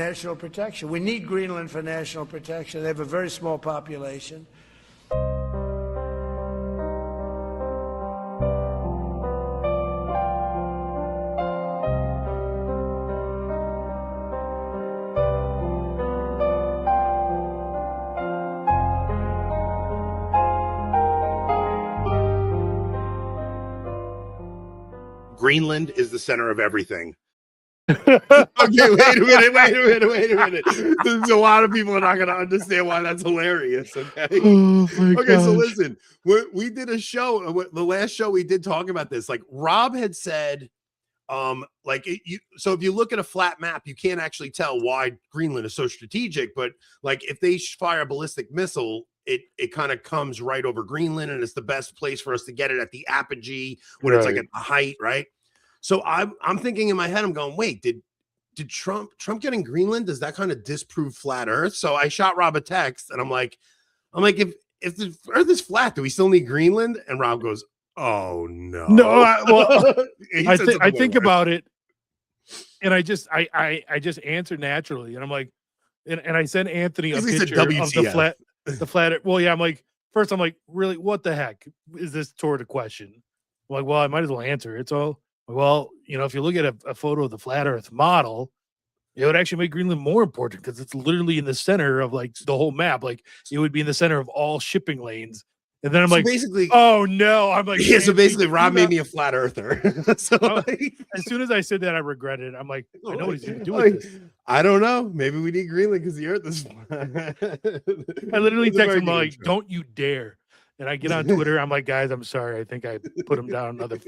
national protection. We need Greenland for national protection. They have a very small population. Greenland is the center of everything. Okay, wait a minute. There's a lot of people are not going to understand why that's hilarious. Okay. So listen, we did a show. The last show we did talk about this. Like Rob had said, so if you look at a flat map, you can't actually tell why Greenland is so strategic. But like if they fire a ballistic missile, it kind of comes right over Greenland, and it's the best place for us to get it at the apogee when it's like at the height, right? So I'm thinking in my head, I'm going, wait, did Trump getting Greenland, does that kind of disprove flat Earth? So I shot Rob a text, and I'm like, if the Earth is flat, do we still need Greenland? And Rob goes, oh no. I think about it, and I just answer naturally, and I'm like, and I sent Anthony a picture of the flat. Well, yeah, I'm like, first I'm like, really, what the heck is this sort of question? I'm like, well, I might as well answer it. So, well, if you look at a photo of the flat Earth model, it would actually make Greenland more important because it's literally in the center of like the whole map. Like it would be in the center of all shipping lanes. And then I'm like, basically, oh no! I'm like, yeah. So basically, Rob made me a flat earther. So as soon as I said that, I regretted it. I'm like, I know what he's gonna do with this. I don't know. Maybe we need Greenland because the Earth is flat. I literally texted him like, "Don't you dare!" And I get on Twitter. I'm like, guys, I'm sorry. I think I put him down another.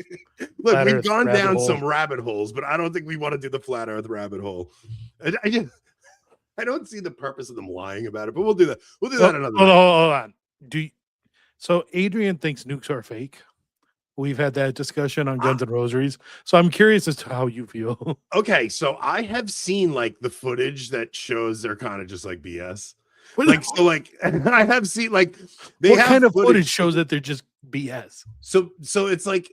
Look, we've gone down some rabbit holes, but I don't think we want to do the flat Earth rabbit hole. I don't see the purpose of them lying about it, but we'll do that. We'll do that another. Hold on. So Adrian thinks nukes are fake. We've had that discussion on Guns and Rosaries. So I'm curious as to how you feel. Okay, so I have seen like the footage that shows they're kind of just like BS. I have seen like what kind of footage shows that they're just BS. So it's like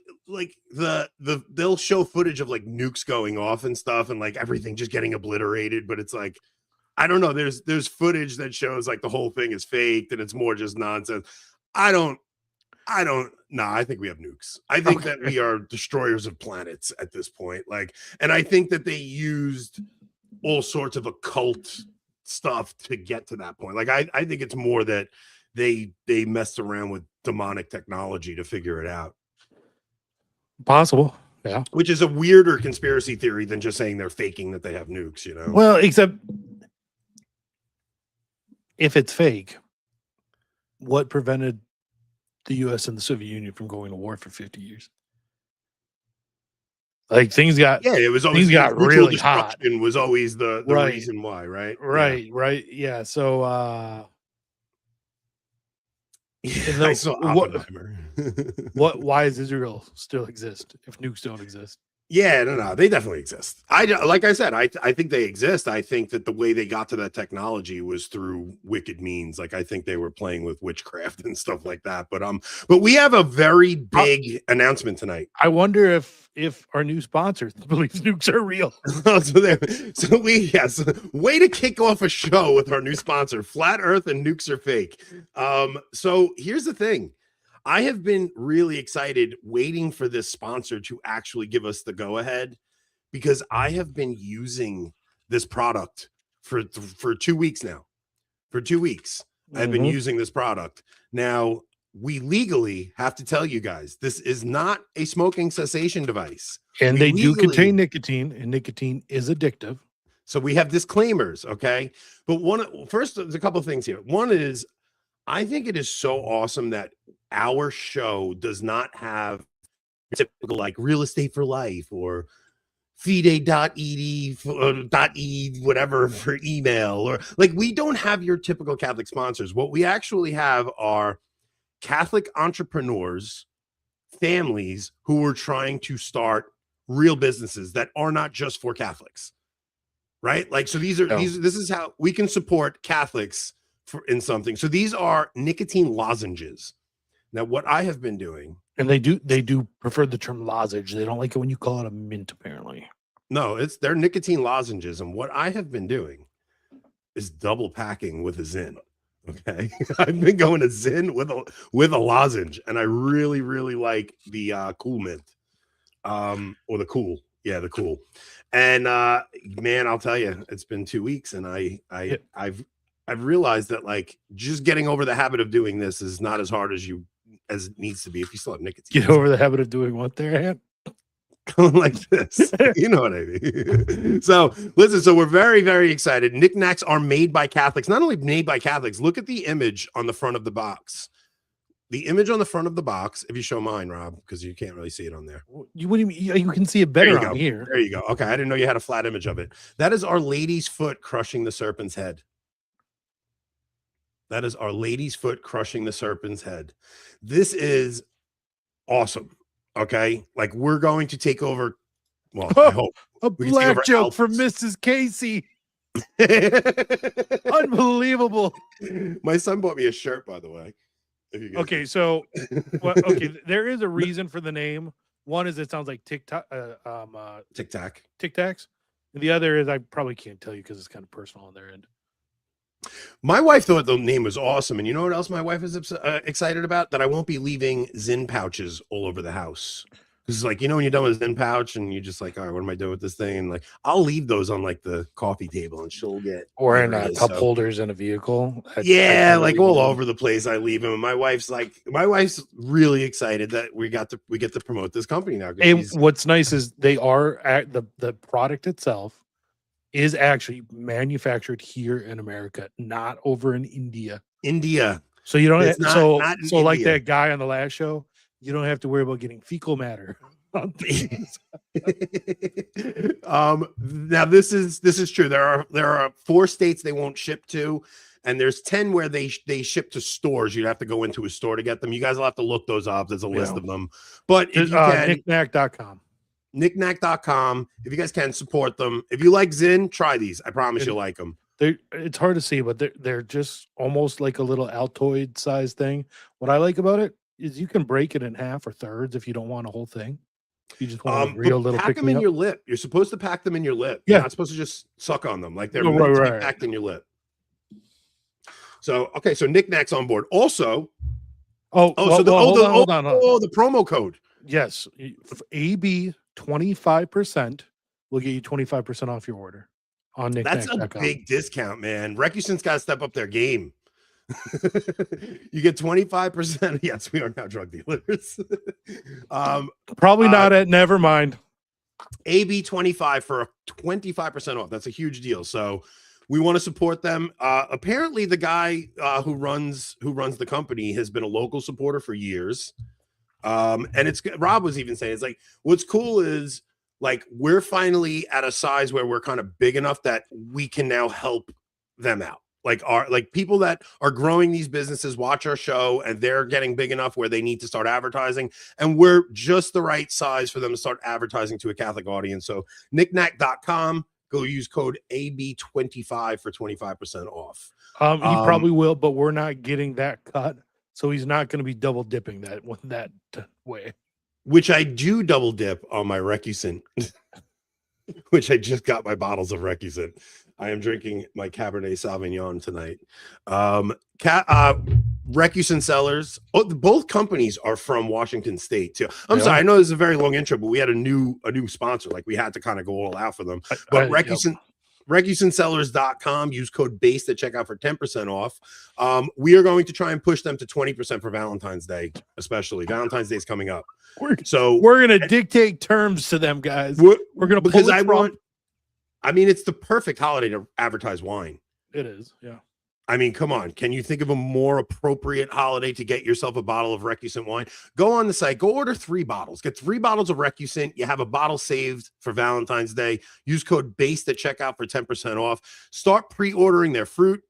they'll show footage of like nukes going off and stuff and like everything just getting obliterated, but it's like I don't know. There's footage that shows like the whole thing is faked and it's more just nonsense. I think we have nukes. I think that we are destroyers of planets at this point. And I think that they used all sorts of occult stuff to get to that point. I think it's more that they messed around with demonic technology to figure it out. Possible. Yeah. Which is a weirder conspiracy theory than just saying they're faking that they have nukes, Well, except if it's fake, what prevented the U.S. and the Soviet Union from going to war for 50 years? Like things got really hot. Was always the reason why, right? Right. Yeah. So I saw Oppenheimer. Why does Israel still exist if nukes don't exist? Yeah, no, they definitely exist. Like I said, I think they exist. I think that the way they got to that technology was through wicked means. Like I think they were playing with witchcraft and stuff like that. But we have a very big announcement tonight. I wonder if our new sponsor believes nukes are real. Way to kick off a show with our new sponsor, Flat Earth and Nukes Are Fake. So here's the thing. I have been really excited waiting for this sponsor to actually give us the go-ahead because I have been using this product for 2 weeks now. For 2 weeks, I've been using this product. Now, we legally have to tell you guys, this is not a smoking cessation device. And they do contain nicotine, and nicotine is addictive. So we have disclaimers, okay? But first, there's a couple of things here. One is, I think it is so awesome that our show does not have typical like real estate for life or fide.ed whatever for email, or like we don't have your typical Catholic sponsors. What we actually have are Catholic entrepreneurs, families who are trying to start real businesses that are not just for Catholics, right? Like, so this is how we can support Catholics in something. So these are nicotine lozenges. Now, what I have been doing, and they do prefer the term lozenge. They don't like it when you call it a mint, apparently. No, they're nicotine lozenges. And what I have been doing is double packing with a Zin. Okay, I've been going to Zin with a lozenge, and I really like the cool mint, or the cool, yeah, the cool. And man, I'll tell you, it's been 2 weeks, and I've realized that like just getting over the habit of doing this is not as hard as it needs to be if you still have nicotine. Get over the habit of doing what there, Ant? Like this, you know what I mean? So listen, so we're very excited. Knickknacks are made by Catholics. Not only made by Catholics, look at the image on the front of the box. The image on the front of the box, if you show mine, Rob, because you can't really see it on there. What do you mean? You can see it better on here. There you go. Okay, I didn't know you had a flat image of it. That is Our Lady's foot crushing the serpent's head. That is Our Lady's foot crushing the serpent's head. This is awesome. Okay, like we're going to take over. Well, I hope a black joke from Mrs. Casey. Unbelievable. My son bought me a shirt, by the way. Okay, so okay, there is a reason for the name. One is it sounds like TikTok, Tic Tac, Tic Tacs, and the other is I probably can't tell you because it's kind of personal on their end. My wife thought the name was awesome, and you know what else my wife is excited about? That I won't be leaving Zin pouches all over the house. Because like, you know, when you're done with a Zin pouch and you're just like, all right, what am I doing with this thing? And like, I'll leave those on like the coffee table, and she'll get or in cup holders in a vehicle. Yeah, like all over the place. I leave them. And my wife's really excited that we get to promote this company now. And what's nice is they are at the product itself is actually manufactured here in America, not over in India. So you don't so like that guy on the last show, you don't have to worry about getting fecal matter on things. Now this is true. There are 4 states they won't ship to, and there's 10 where they ship to stores. You'd have to go into a store to get them. You guys will have to look those up. There's a list of them. But if you can, knickknack.com. Knickknack.com. If you guys can, support them. If you like Zin, try these. I promise you'll like them. It's hard to see, but they're just almost like a little Altoid size thing. What I like about it is you can break it in half or thirds if you don't want a whole thing. You just want a real little pack them in your lip. You're supposed to pack them in your lip. Yeah. You're not supposed to just suck on them. Like they're meant to be packed in your lip. So okay, so Knickknacks on board. Also, hold on. The promo code. Yes, AB 25% will get you 25% off your order on Knickknacks.com. That's a big discount, man. Recusen's got to step up their game. You get 25%. Yes, we are now drug dealers. Probably not at Nevermind. AB 25 for a 25% off. That's a huge deal. So we want to support them. Apparently, the guy who runs the company has been a local supporter for years. And it's Rob was even saying, it's like, what's cool is like we're finally at a size where we're kind of big enough that we can now help them out. Like people that are growing these businesses watch our show and they're getting big enough where they need to start advertising, and we're just the right size for them to start advertising to a Catholic audience. So knickknack.com, go use code AB25 for 25% off. He probably will, but we're not getting that cut. So he's not going to be double dipping that way. Which I do double dip on my Recusen, which I just got my bottles of Recusen. I am drinking my Cabernet Sauvignon tonight. Recusen Cellars. Both companies are from Washington State too. I'm sorry, I know this is a very long intro, but we had a new sponsor. Like we had to kind of go all out for them. But RecusenCellars.com. Use code BASED at checkout for 10% off. We are going to try and push them to 20% for Valentine's Day, especially. Valentine's Day is coming up. We're going to dictate terms to them, guys. We're going to because I mean, it's the perfect holiday to advertise wine. It is, yeah. I mean, come on. Can you think of a more appropriate holiday to get yourself a bottle of Recusen wine? Go on the site. Go order 3 bottles. Get 3 bottles of Recusen. You have a bottle saved for Valentine's Day. Use code BASED at checkout for 10% off. Start pre-ordering their fruit.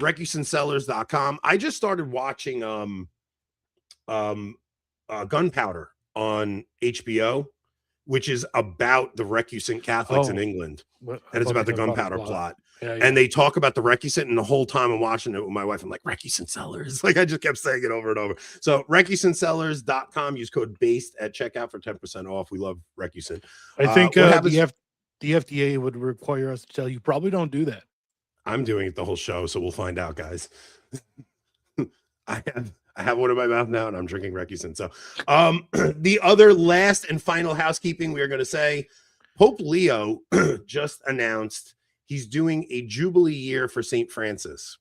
RecusenCellars.com. I just started watching Gunpowder on HBO, which is about the Recusen Catholics in England. And it's about the gunpowder plot. Yeah. And they talk about the Recusen, and the whole time I'm watching it with my wife, I'm like, Recusen Cellars. Like I just kept saying it over and over. So RecusenCellars.com, use code BASED at checkout for 10% off. We love Recusen. I think the FDA would require us to tell you probably don't do that. I'm doing it the whole show, so we'll find out, guys. I have one in my mouth now, and I'm drinking Recusyn. So, the other last and final housekeeping we are going to say, Pope Leo just announced he's doing a Jubilee year for St. Francis.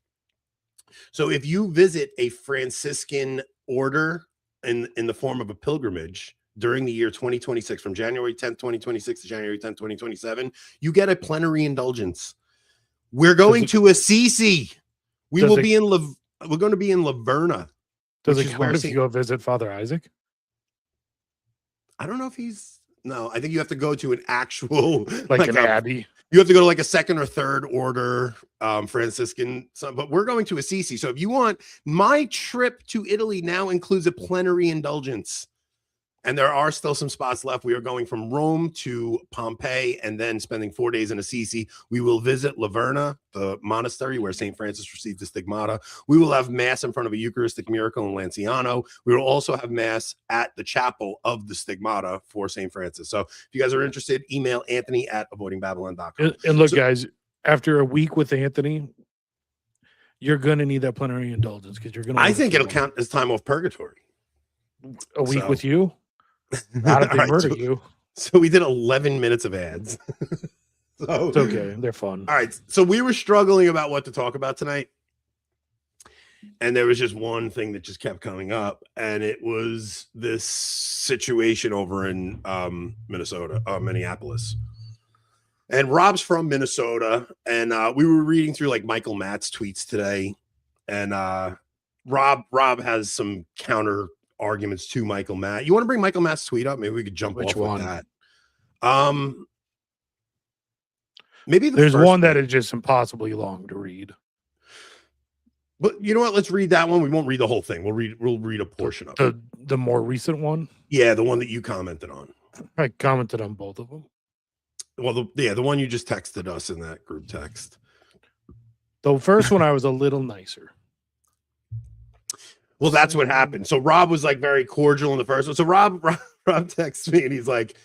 So if you visit a Franciscan order in the form of a pilgrimage during the year 2026, from January 10th, 2026 to January 10th, 2027, you get a plenary indulgence. We're going to Assisi. We're going to be in Laverna. Does it count if you go visit Father Isaac? I don't know if he's... No, I think you have to go to an actual... like an abbey. You have to go to like a second or third order Franciscan, but we're going to Assisi. So if you want, my trip to Italy now includes a plenary indulgence. And there are still some spots left. We are going from Rome to Pompeii and then spending 4 days in Assisi. We will visit Laverna, the monastery where St. Francis received the stigmata. We will have mass in front of a Eucharistic miracle in Lanciano. We will also have mass at the chapel of the stigmata for St. Francis. So if you guys are interested, email Anthony@avoidingbabylon.com. And look, guys, after a week with Anthony, you're going to need that plenary indulgence because you're going to... I think it'll count as time off purgatory. A week with you? Not if they murder you. So we did 11 minutes of ads. So it's okay. They're fun. All right. So we were struggling about what to talk about tonight. And there was just one thing that just kept coming up. And it was this situation over in Minneapolis. And Rob's from Minnesota. And we were reading through like Michael Matt's tweets today. And Rob has some counter arguments to Michael Matt. You want to bring Michael Matt's tweet up? Maybe we could jump off with that. Maybe there's one that is just impossibly long to read. But you know what? Let's read that one. We won't read the whole thing. We'll read a portion of it. The more recent one? Yeah, the one that you commented on. I commented on both of them. Well, the one you just texted us in that group text. The first one I was a little nicer. Well, that's what happened. So Rob was like very cordial in the first one. So Rob texts me and he's like,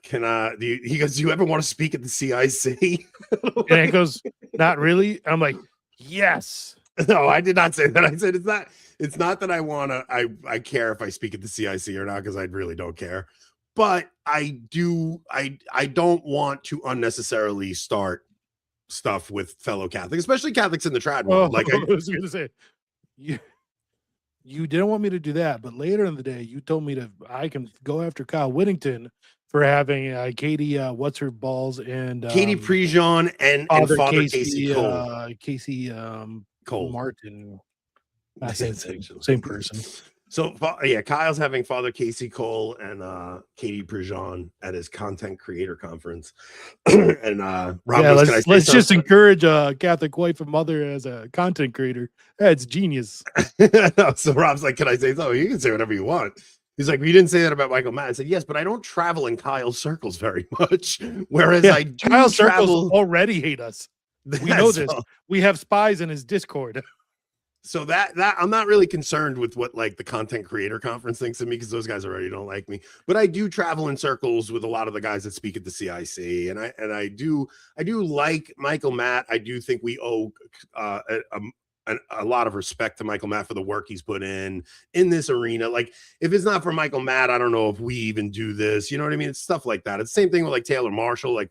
he goes, do you ever want to speak at the CIC? And he goes, not really. I'm like, yes. No, I did not say that. I said, it's not that I care if I speak at the CIC or not, because I really don't care. But I don't want to unnecessarily start stuff with fellow Catholics, especially Catholics in the trad world. Like I was going to say, you didn't want me to do that, but later in the day, you told me I can go after Kyle Whittington for having Katie, what's her balls, and Katie Prejean and Father Casey Cole. Casey Cole Martin, same person. So yeah, Kyle's having Father Casey Cole and Katie Prejean at his content creator conference. And Rob, let's just encourage a Catholic wife and mother as a content creator. That's genius. So Rob's like, can I say so? You can say whatever you want. He's like, well, you didn't say that about Michael Matt. I said, yes, but I don't travel in Kyle's circles very much. Whereas Kyle's circles already hate us. We know this. We have spies in his Discord. So that I'm not really concerned with what like the content creator conference thinks of me, because those guys already don't like me. But I do travel in circles with a lot of the guys that speak at the CIC, and I do like Michael Matt. I do think we owe a lot of respect to Michael Matt for the work he's put in this arena. Like, if it's not for Michael Matt, I don't know if we even do this. You know what I mean? It's stuff like that. It's the same thing with like Taylor Marshall. Like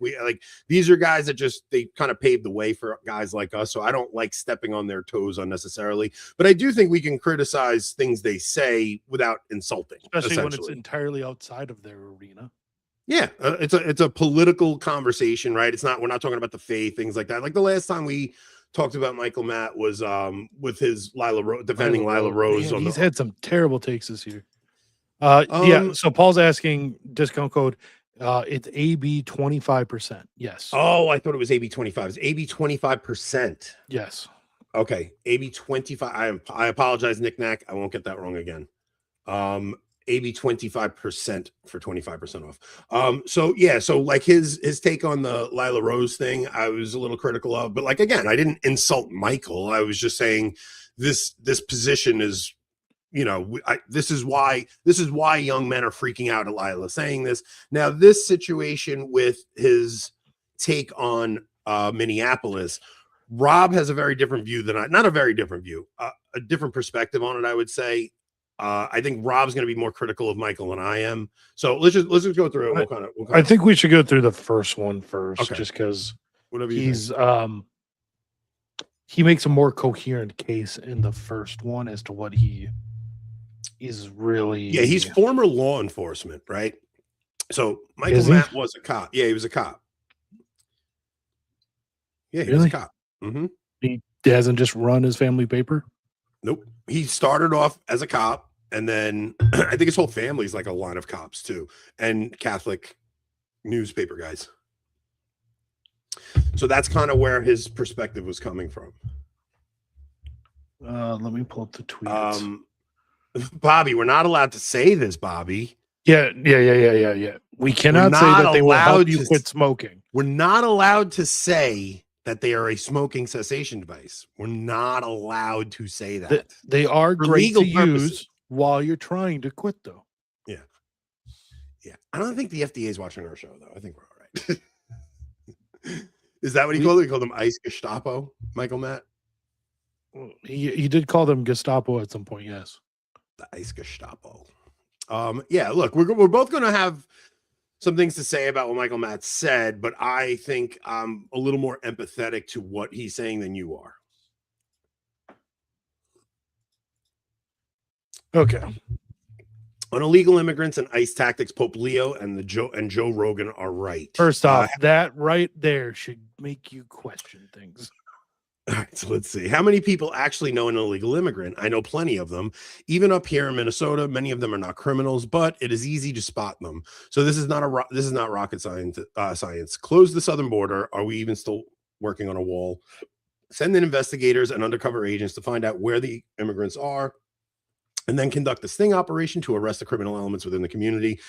these are guys that they kind of paved the way for guys like us. So I don't like stepping on their toes unnecessarily, but I do think we can criticize things they say without insulting, especially when it's entirely outside of their arena. Yeah, it's a political conversation, right? We're not talking about the faith, things like that. Like the last time we talked about Michael Matt was with his defending Lila Rose. Man, he's had some terrible takes this year. Yeah. So Paul's asking discount code. It's AB 25%. Yes. Oh, I thought it was AB 25. It's AB 25%. Yes. Okay. AB 25. I apologize, Nick Knack. I won't get that wrong again. AB 25% for 25% off. So yeah, so like his take on the Lila Rose thing, I was a little critical of, but like, again, I didn't insult Michael. I was just saying this position is, this is why young men are freaking out at Lila saying this. Now, this situation with his take on Minneapolis, Rob has a very different view than not a very different view, a different perspective on it, I would say. I think Rob's going to be more critical of Michael than I am. So let's just go through it. I think we should go through the first one first, okay. just because whatever he's he makes a more coherent case in the first one as to what he is really. Yeah, he's former law enforcement, right? So Michael Matt was a cop. Yeah, he was a cop. Yeah, he was a cop. Mm-hmm. He hasn't just run his family paper. Nope. He started off as a cop, and then I think his whole family's like a line of cops too, and Catholic newspaper guys. So that's kind of where his perspective was coming from. Let me pull up the tweets. Bobby, we're not allowed to say this, Bobby. Yeah. We cannot say that they will help you quit smoking. We're not allowed to say that they are a smoking cessation device. We're not allowed to say that. They are great to use while you're trying to quit, though. Yeah. Yeah. I don't think the FDA is watching our show, though. I think we're all right. Is that what he called it? He called them Ice Gestapo, Michael Matt? He did call them Gestapo at some point, yes. The Ice Gestapo. Yeah, look, we're both going to have some things to say about what Michael Matt said, but I think I'm a little more empathetic to what he's saying than you are. Okay. On illegal immigrants and ICE tactics, Pope Leo and Joe Rogan are right. First off, that right there should make you question things. All right, so let's see. How many people actually know an illegal immigrant? I know plenty of them. Even up here in Minnesota, many of them are not criminals, but it is easy to spot them. So this is not rocket science. Close the southern border. Are we even still working on a wall? Send in investigators and undercover agents to find out where the immigrants are, and then conduct a sting operation to arrest the criminal elements within the community.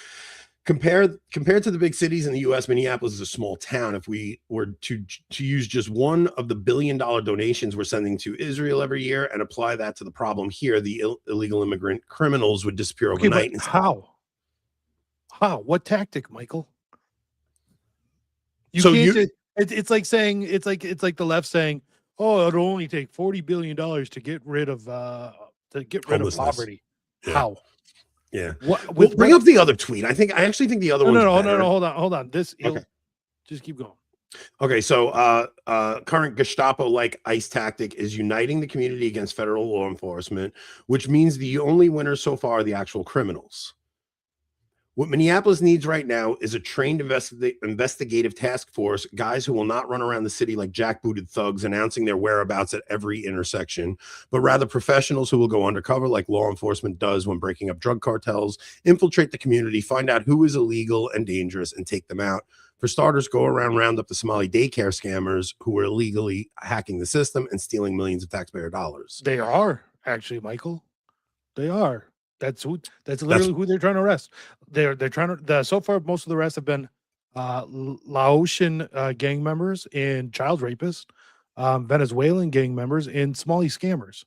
Compared to the big cities in the U.S., Minneapolis is a small town. If we were to use just one of the $1 billion donations we're sending to Israel every year and apply that to the problem here, the illegal immigrant criminals would disappear overnight. How? What tactic, Michael? It's like saying it's like the left saying, "Oh, it'll only take $40 billion to get rid of poverty." Yeah. How? Yeah. Bring up the other tweet. I actually think the other one. No. Hold on. Okay. Just keep going. Okay. So, current Gestapo-like ICE tactic is uniting the community against federal law enforcement, which means the only winners so far are the actual criminals. What Minneapolis needs right now is a trained investigative task force, guys who will not run around the city like jackbooted thugs announcing their whereabouts at every intersection, but rather professionals who will go undercover like law enforcement does when breaking up drug cartels, infiltrate the community, find out who is illegal and dangerous, and take them out. For starters, go around, round up the Somali daycare scammers who are illegally hacking the system and stealing millions of taxpayer dollars. They are, actually, Michael. They are. That's literally who they're trying to arrest. They're trying to. So far, most of the arrests have been Laotian gang members and child rapists, Venezuelan gang members, and Somali scammers.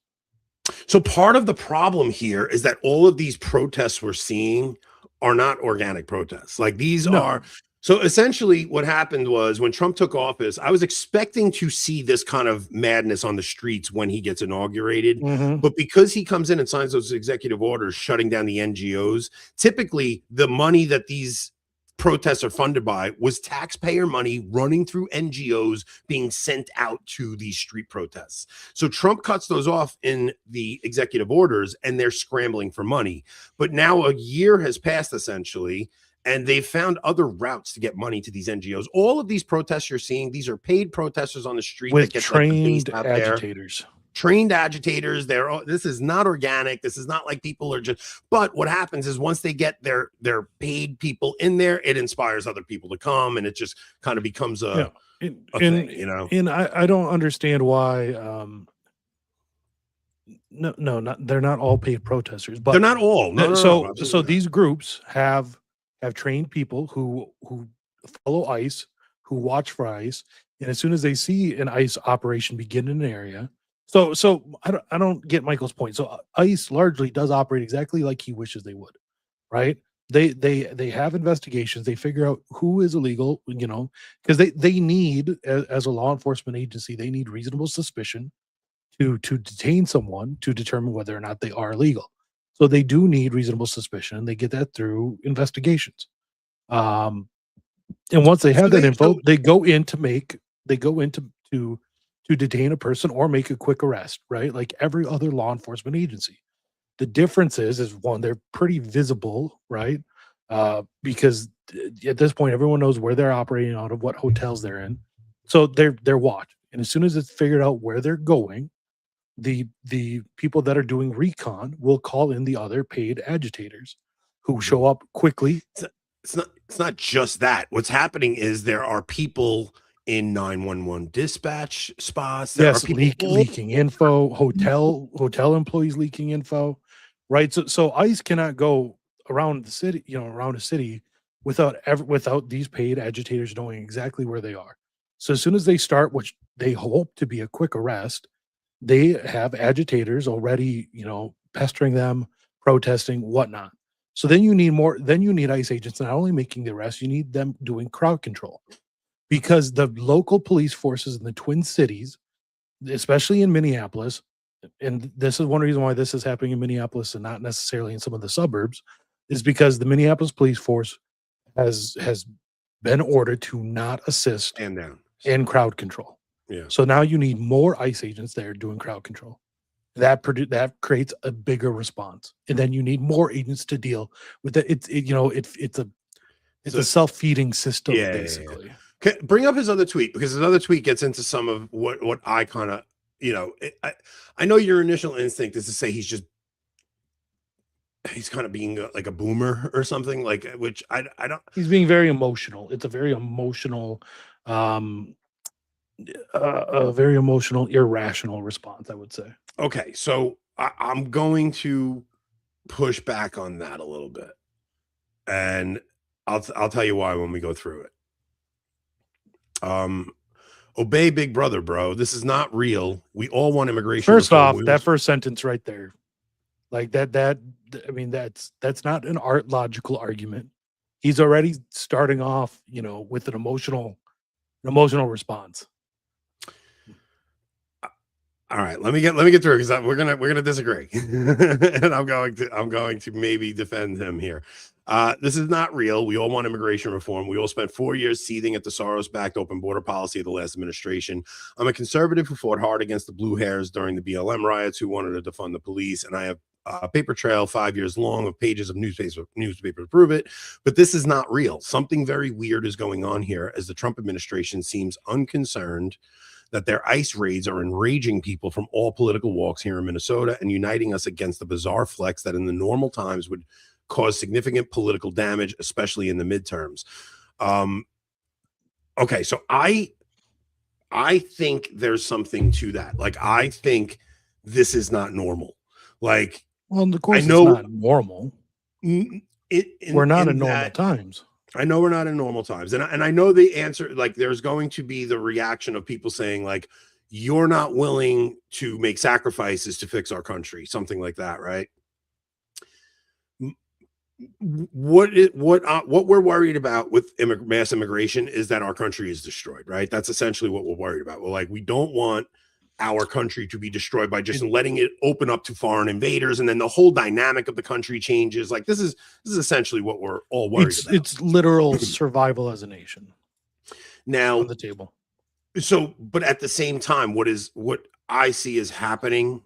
So part of the problem here is that all of these protests we're seeing are not organic protests. Like these are. So essentially what happened was when Trump took office, I was expecting to see this kind of madness on the streets when he gets inaugurated. Mm-hmm. But because he comes in and signs those executive orders shutting down the NGOs, typically the money that these protests are funded by was taxpayer money running through NGOs being sent out to these street protests. So Trump cuts those off in the executive orders and they're scrambling for money. But now a year has passed essentially, and they've found other routes to get money to these NGOs. All of these protests you're seeing, these are paid protesters on the street with that get trained agitators. Trained agitators. This is not organic. This is not like people are just. But what happens is once they get their paid people in there, it inspires other people to come, and it just kind of becomes a thing, you know. And I don't understand why. They're not all paid protesters, but they're not all. So these groups have trained people who follow ICE, who watch for ICE, and as soon as they see an ICE operation begin in an area, so I don't get Michael's point. So ICE largely does operate exactly like he wishes they would, right? They have investigations. They figure out who is illegal, because they need, as a law enforcement agency, they need reasonable suspicion to detain someone to determine whether or not they are illegal. So they do need reasonable suspicion. They get that through investigations. And once they have that info, they go in to detain a person or make a quick arrest, right? Like every other law enforcement agency. The difference is one, they're pretty visible, right? Because at this point, everyone knows where they're operating out of, what hotels they're in, so they're watched. And as soon as it's figured out where they're going, the people that are doing recon will call in the other paid agitators who show up quickly. It's not just that. What's happening is there are people in 911 dispatch spots. There are people leaking info, hotel employees leaking info, right? So ICE cannot go around the city, around a city without these paid agitators knowing exactly where they are. So as soon as they start, which they hope to be a quick arrest, they have agitators already, pestering them, protesting, whatnot. So then you need ICE agents not only making the arrest, you need them doing crowd control. Because the local police forces in the Twin Cities, especially in Minneapolis, and this is one reason why this is happening in Minneapolis and not necessarily in some of the suburbs, is because the Minneapolis police force has been ordered to not assist in crowd control. Yeah. So now you need more ICE agents there doing crowd control. That creates a bigger response, and then you need more agents to deal with it. It's a self-feeding system, basically. Yeah. Bring up his other tweet, because his other tweet gets into some of what I kind of, I know your initial instinct is to say he's kind of being like a boomer or something, like, which I don't. He's being very emotional. It's a very emotional, irrational response, I would say. Okay, so I'm going to push back on that a little bit, and I'll tell you why when we go through it. Obey Big Brother, bro. This is not real. We all want immigration. First off, that first sentence right there, like that. I mean, that's not an logical argument. He's already starting off, with an emotional response. All right, let me get through, because we're gonna disagree, and I'm going to maybe defend him here. This is not real. We all want immigration reform. We all spent 4 years seething at the Soros-backed open border policy of the last administration. I'm a conservative who fought hard against the blue hairs during the BLM riots, who wanted to defund the police, and I have a paper trail 5 years long of pages of newspaper to prove it. But this is not real. Something very weird is going on here, as the Trump administration seems unconcerned that their ICE raids are enraging people from all political walks here in Minnesota and uniting us against the bizarre flex that in the normal times would cause significant political damage, especially in the midterms. Okay, so I think there's something to that. Like, I think this is not normal. Like, well, of course, I know it's not normal. We're not in normal times. I know we're not in normal times. And I know the answer, like, there's going to be the reaction of people saying, like, you're not willing to make sacrifices to fix our country, something like that, right? What we're worried about with mass immigration is that our country is destroyed, right? That's essentially what we're worried about. We're like, we don't want our country to be destroyed by just letting it open up to foreign invaders, and then the whole dynamic of the country changes. Like, this is essentially what we're all worried about. It's literal survival as a nation now on the table. So, but at the same time, what I see is happening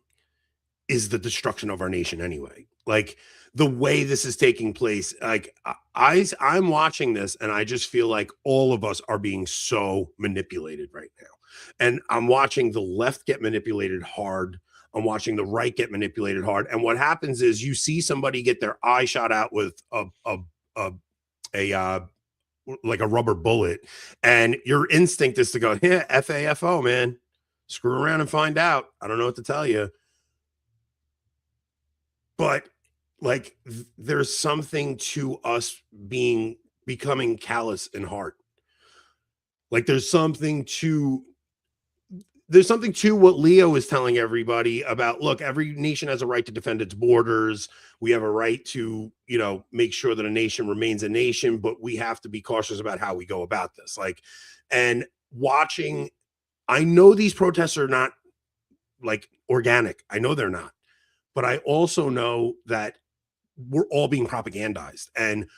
is the destruction of our nation anyway. Like, the way this is taking place, like, I'm watching this and I just feel like all of us are being so manipulated right now. And I'm watching the left get manipulated hard. I'm watching the right get manipulated hard. And what happens is you see somebody get their eye shot out with like a rubber bullet, and your instinct is to go, yeah, FAFO, man, screw around and find out. I don't know what to tell you. But like, there's something to us becoming callous in heart. Like, there's something to there's something to what Leo is telling everybody about. Look, every nation has a right to defend its borders. We have a right to, make sure that a nation remains a nation, but we have to be cautious about how we go about this. Like, and watching, I know these protests are not like organic. I know they're not, but I also know that we're all being propagandized. And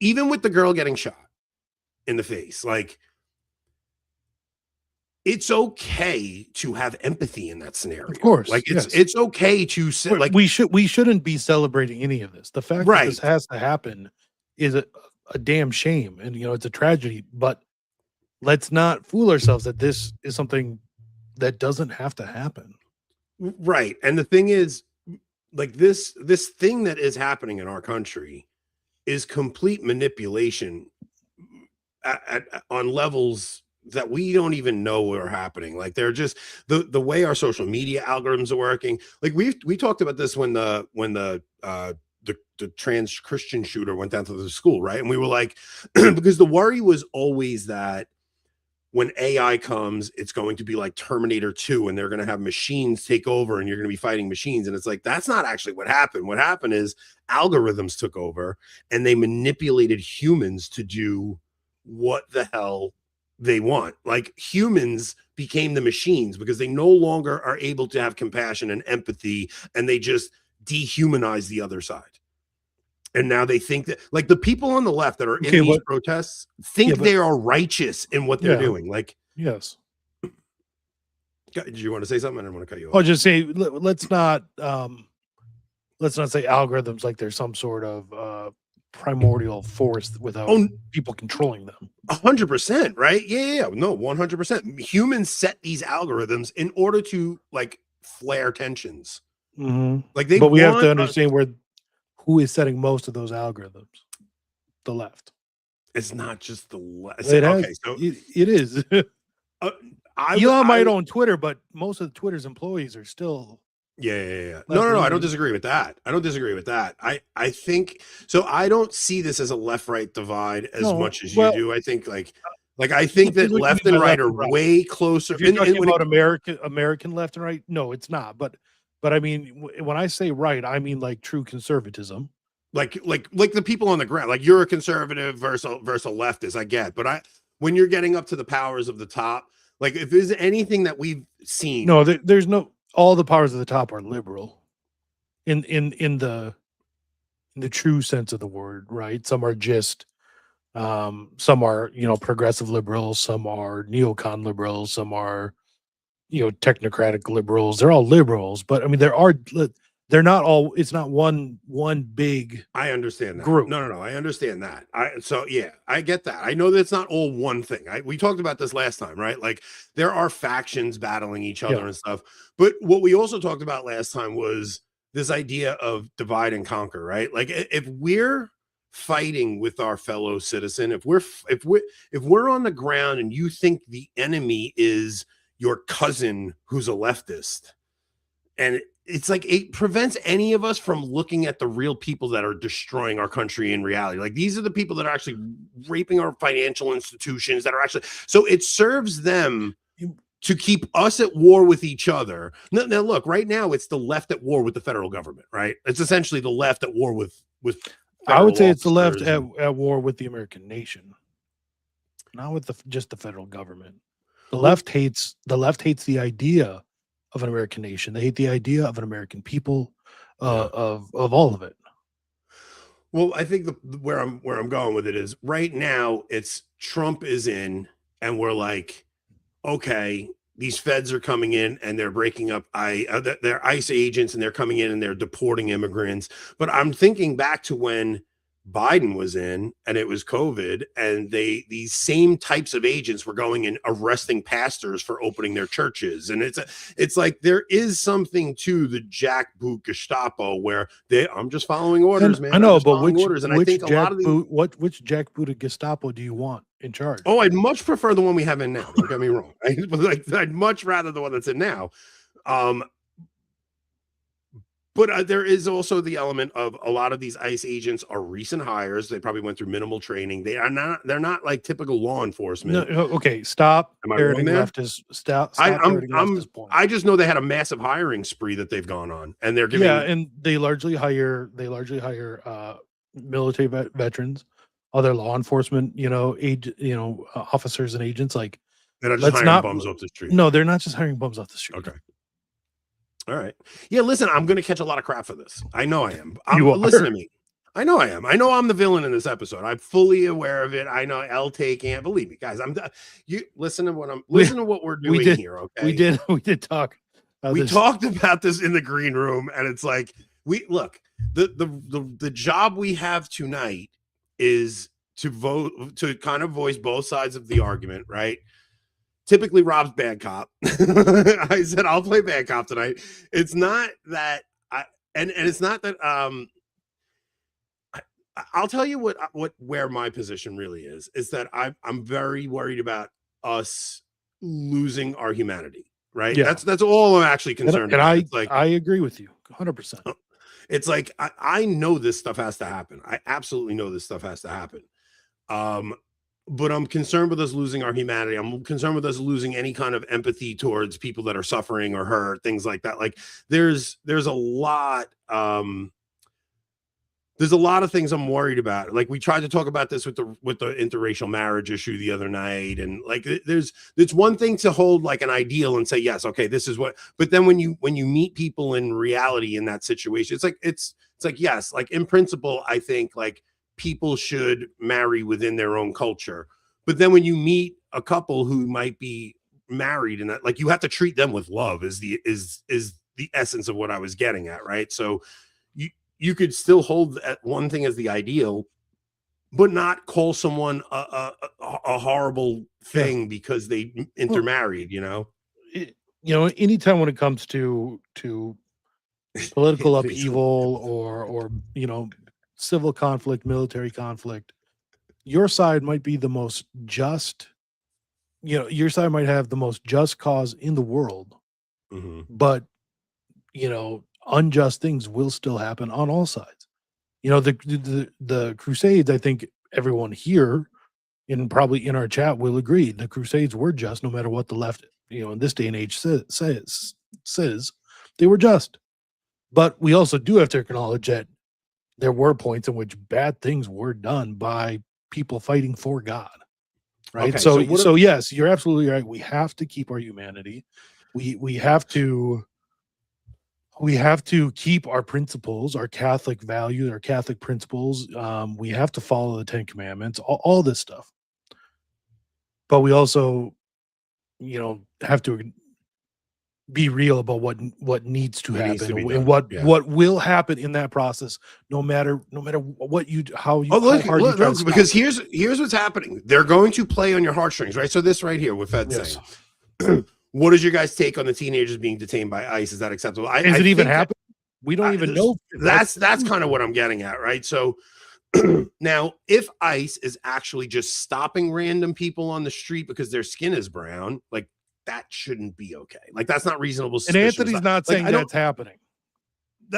even with the girl getting shot in the face, like, it's okay to have empathy in that scenario. Of course. Like, it's okay to say, like, we shouldn't be celebrating any of this. The fact that this has to happen is a damn shame, and it's a tragedy, but let's not fool ourselves that this is something that doesn't have to happen. Right. And the thing is, like, this thing that is happening in our country is complete manipulation on levels that we don't even know are happening. Like, they're just the way our social media algorithms are working. Like, we talked about this when the trans Christian shooter went down to the school, right? And we were like, because the worry was always that when AI comes, it's going to be like Terminator 2, and they're going to have machines take over and you're going to be fighting machines. And it's like, that's not actually what happened. What happened is algorithms took over and they manipulated humans to do what the hell they want. Like, humans became the machines because they no longer are able to have compassion and empathy, and they just dehumanize the other side. And now they think that, like, the people on the left that are in these protests think they are righteous in what they're doing. Like, yes. Did you want to say something? I didn't want to cut you off. I'll just say, let's not say algorithms like there's some sort of primordial force without people controlling them. 100%, right? Yeah. No, 100%. Humans set these algorithms in order to, like, flare tensions. Mm-hmm. Like, but we have to understand who is setting most of those algorithms. The left. It's not just the left. It is. Elon might own Twitter, but most of the Twitter's employees are still. Yeah. No. I don't disagree with that. I think so. I don't see this as a left-right divide as much as you do. I think like I think that left and right are way closer. If you're talking about American left and right, no, it's not. But I mean, when I say right, I mean like true conservatism. Like the people on the ground. Like, you're a conservative versus a leftist, I get. But when you're getting up to the powers of the top, like, if there's anything that we've seen, no, there's no. All the powers of the top are liberal, in the true sense of the word, right? Some are just, some are progressive liberals, some are neocon liberals, some are technocratic liberals. They're all liberals, but I mean they're not all. It's not one big. I understand that group. No. I understand that. I get that. I know that it's not all one thing. We talked about this last time, right? Like, there are factions battling each other and stuff. But what we also talked about last time was this idea of divide and conquer, right? Like, if we're fighting with our fellow citizen, if we're on the ground and you think the enemy is your cousin who's a leftist, and it's like, it prevents any of us from looking at the real people that are destroying our country in reality. Like, these are the people that are actually raping our financial institutions, that are actually, so it serves them to keep us at war with each other. Now look, right now it's the left at war with the federal government, right? It's essentially the left at war with I would say it's the left at war with the American nation, not with just the federal government. The left hates the idea of an American nation. They hate the idea of an American people, of all of it. Well, I think where I'm going with it is, right now it's Trump is in, and we're like, okay, these feds are coming in and they're breaking up they're ICE agents, and they're coming in and they're deporting immigrants. But I'm thinking back to when Biden was in and it was COVID, and these same types of agents were going and arresting pastors for opening their churches. And it's like, there is something to the jackboot Gestapo where I'm just following orders, man. I know, but which jackbooted Gestapo do you want in charge? Oh, I'd much prefer the one we have in now. Don't get me wrong. I'd much rather the one that's in now. But there is also the element of a lot of these ICE agents are recent hires. They probably went through minimal training. They're not like typical law enforcement. No, okay, stop Am I wrong parroting there? leftist. Stop parroting leftist points. I just know they had a massive hiring spree that they've gone on, and they're giving. Yeah, and they largely hire military veterans, other law enforcement, officers and agents. Like, they're not just hiring bums off the street. No, they're not just hiring bums off the street. Okay. All right. Yeah, listen, I'm going to catch a lot of crap for this. I know I am. Listen to me. I know I am. I know I'm the villain in this episode. I'm fully aware of it. I know LT can't believe me, guys. You listen to what we're doing here. Okay. We did talk. We talked about this in the green room, and it's like the job we have tonight is to vote, to kind of voice both sides of the argument, right? Typically, Rob's bad cop. I said I'll play bad cop tonight. It's not that it's not that I'll tell you where my position really is that I'm very worried about us losing our humanity. Right? Yeah. That's all I'm actually concerned about. I agree with you 100%. It's like I know this stuff has to happen. I absolutely know this stuff has to happen. But I'm concerned with us losing our humanity. I'm concerned with us losing any kind of empathy towards people that are suffering or hurt, things like that. Like there's a lot of things I'm worried about. Like we tried to talk about this with the interracial marriage issue the other night. And like, it's one thing to hold like an ideal and say, yes, okay, this is what, but then when you meet people in reality in that situation, it's like, yes, like in principle, I think like people should marry within their own culture. But then when you meet a couple who might be married and that, like, you have to treat them with love is the essence of what I was getting at. Right. So you could still hold that one thing as the ideal, but not call someone a horrible thing because they intermarried, anytime when it comes to political upheaval or civil conflict, military conflict, your side might be the most just, your side might have the most just cause in the world, but, unjust things will still happen on all sides. The Crusades, I think everyone here and probably in our chat will agree, the Crusades were just, no matter what the left, in this day and age says they were just. But we also do have to acknowledge that there were points in which bad things were done by people fighting for God. Right. Okay, so yes, you're absolutely right. We have to keep our humanity. We have to keep our principles, our Catholic values, our Catholic principles. We have to follow the 10 Commandments, all this stuff. But we also, have to be real about what needs to happen and what will happen in that process, no matter what you because here's what's happening. They're going to play on your heartstrings, right? So this right here, what Fed's saying. What is your guys' take on the teenagers being detained by ICE? Is that acceptable? Is it even happening? We don't even know. That's kind of what I'm getting at, right? So now, if ICE is actually just stopping random people on the street because their skin is brown, like that shouldn't be okay. Like that's not reasonable. And Anthony's not saying that's happening.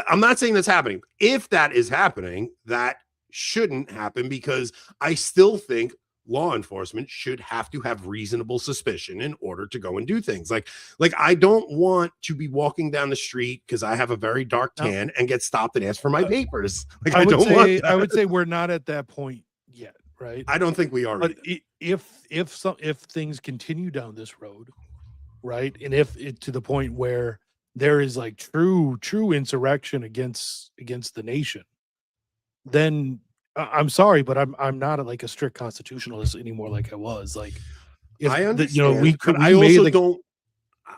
I'm not saying that's happening. If that is happening, that shouldn't happen because I still think law enforcement should have to have reasonable suspicion in order to go and do things. Like I don't want to be walking down the street because I have a very dark tan and get stopped and ask for my papers. Like I would say we're not at that point yet, right? I don't think we are. But if things continue down this road, right, and if it to the point where there is like true insurrection against the nation, then I'm sorry, but I'm not like a strict constitutionalist anymore like I was. Like, if I understand,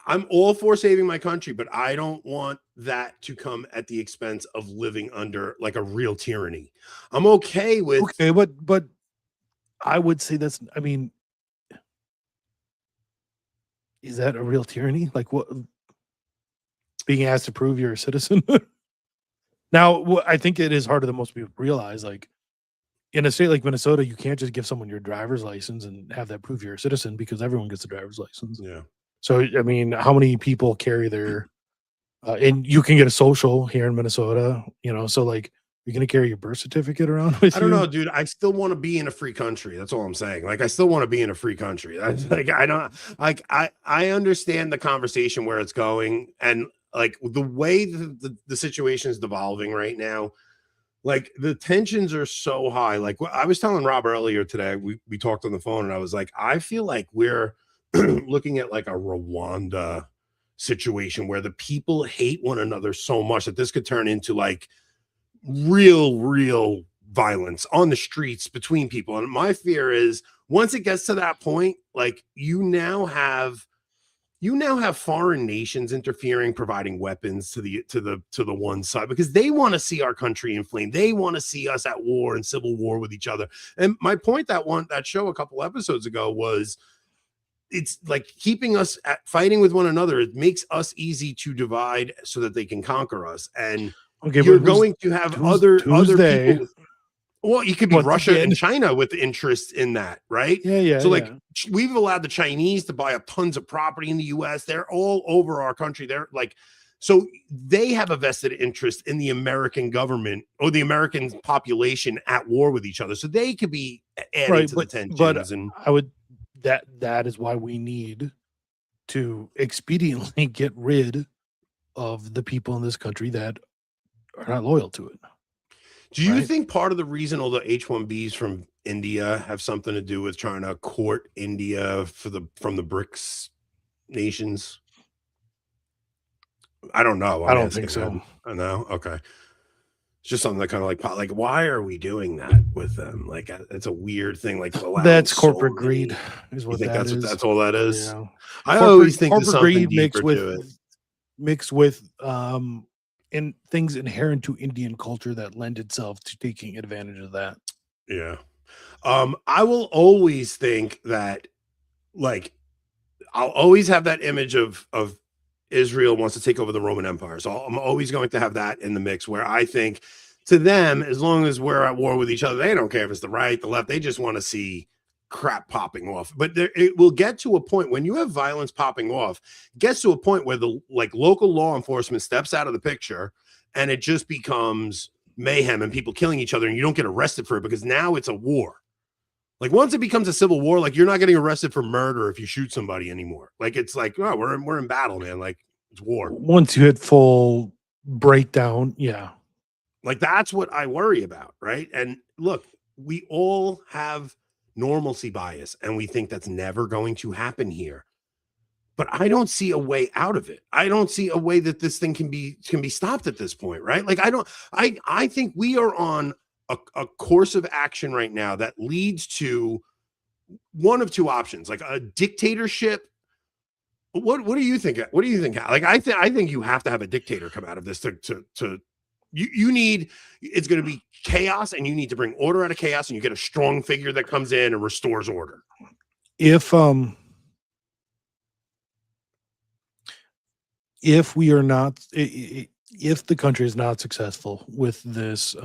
I'm all for saving my country, but I don't want that to come at the expense of living under like a real tyranny. I'm okay with but I would say is that a real tyranny? Like what? Being asked to prove you're a citizen? Now, I think it is harder than most people realize. Like, in a state like Minnesota, you can't just give someone your driver's license and have that prove you're a citizen because everyone gets a driver's license. Yeah. So, how many people carry their And you can get a social here in Minnesota, so like you're going to carry your birth certificate around with I don't you. know, dude. I still want to be in a free country. That's all I'm saying. Like, I still want to be in a free country. That's like, I don't like, I understand the conversation where it's going, and like the way the situation is devolving right now, like the tensions are so high. Like I was telling Rob earlier today, we talked on the phone, and I was like, I feel like we're looking at like a Rwanda situation where the people hate one another so much that this could turn into like real violence on the streets between people. And my fear is once it gets to that point, like you now have foreign nations interfering, providing weapons to the one side because they want to see our country inflamed. They want to see us at war and civil war with each other. And my point that show a couple episodes ago was it's like keeping us fighting with one another. It makes us easy to divide so that they can conquer us. And you're going to have other people. Well, you could be Russia and China with interest in that, right? Yeah. So like we've allowed the Chinese to buy up tons of property in the US. They're all over our country. They're like, so they have a vested interest in the American government or the American population at war with each other. So they could be adding to the tensions. But that is why we need to expediently get rid of the people in this country that are not loyal to it. Do you think part of the reason all the H-1Bs from India have something to do with trying to court India from the BRICS nations? I don't know. I don't think so. I know. Okay. It's just something that kind of like, why are we doing that with them? Like, it's a weird thing. Like, that's corporate greed, is what that is. That's all that is. Yeah. I always think corporate greed mixed with and things inherent to Indian culture that lend itself to taking advantage of that. Yeah. I will always think that, like, I'll always have that image of Israel wants to take over the Roman Empire. So I'm always going to have that in the mix where I think to them, as long as we're at war with each other, they don't care if it's the right, the left. They just want to see crap popping off. But it will get to a point when you have violence popping off, gets to a point where the local law enforcement steps out of the picture and it just becomes mayhem and people killing each other, and you don't get arrested for it because now it's a war. Like once it becomes a civil war, like you're not getting arrested for murder if you shoot somebody anymore. Like it's like, oh, we're in battle, man. Like it's war. Once you hit full breakdown, yeah. Like that's what I worry about, right? And look, we all have normalcy bias, and we think that's never going to happen here. But I don't see a way out of it. I don't see a way that this thing can be stopped at this point, right? Like I think we are on a course of action right now that leads to one of two options, like a dictatorship. What do you think? What do you think? Like I think you have to have a dictator come out of this to you need, it's going to be chaos, and you need to bring order out of chaos, and you get a strong figure that comes in and restores order. If we are not, if the country is not successful with this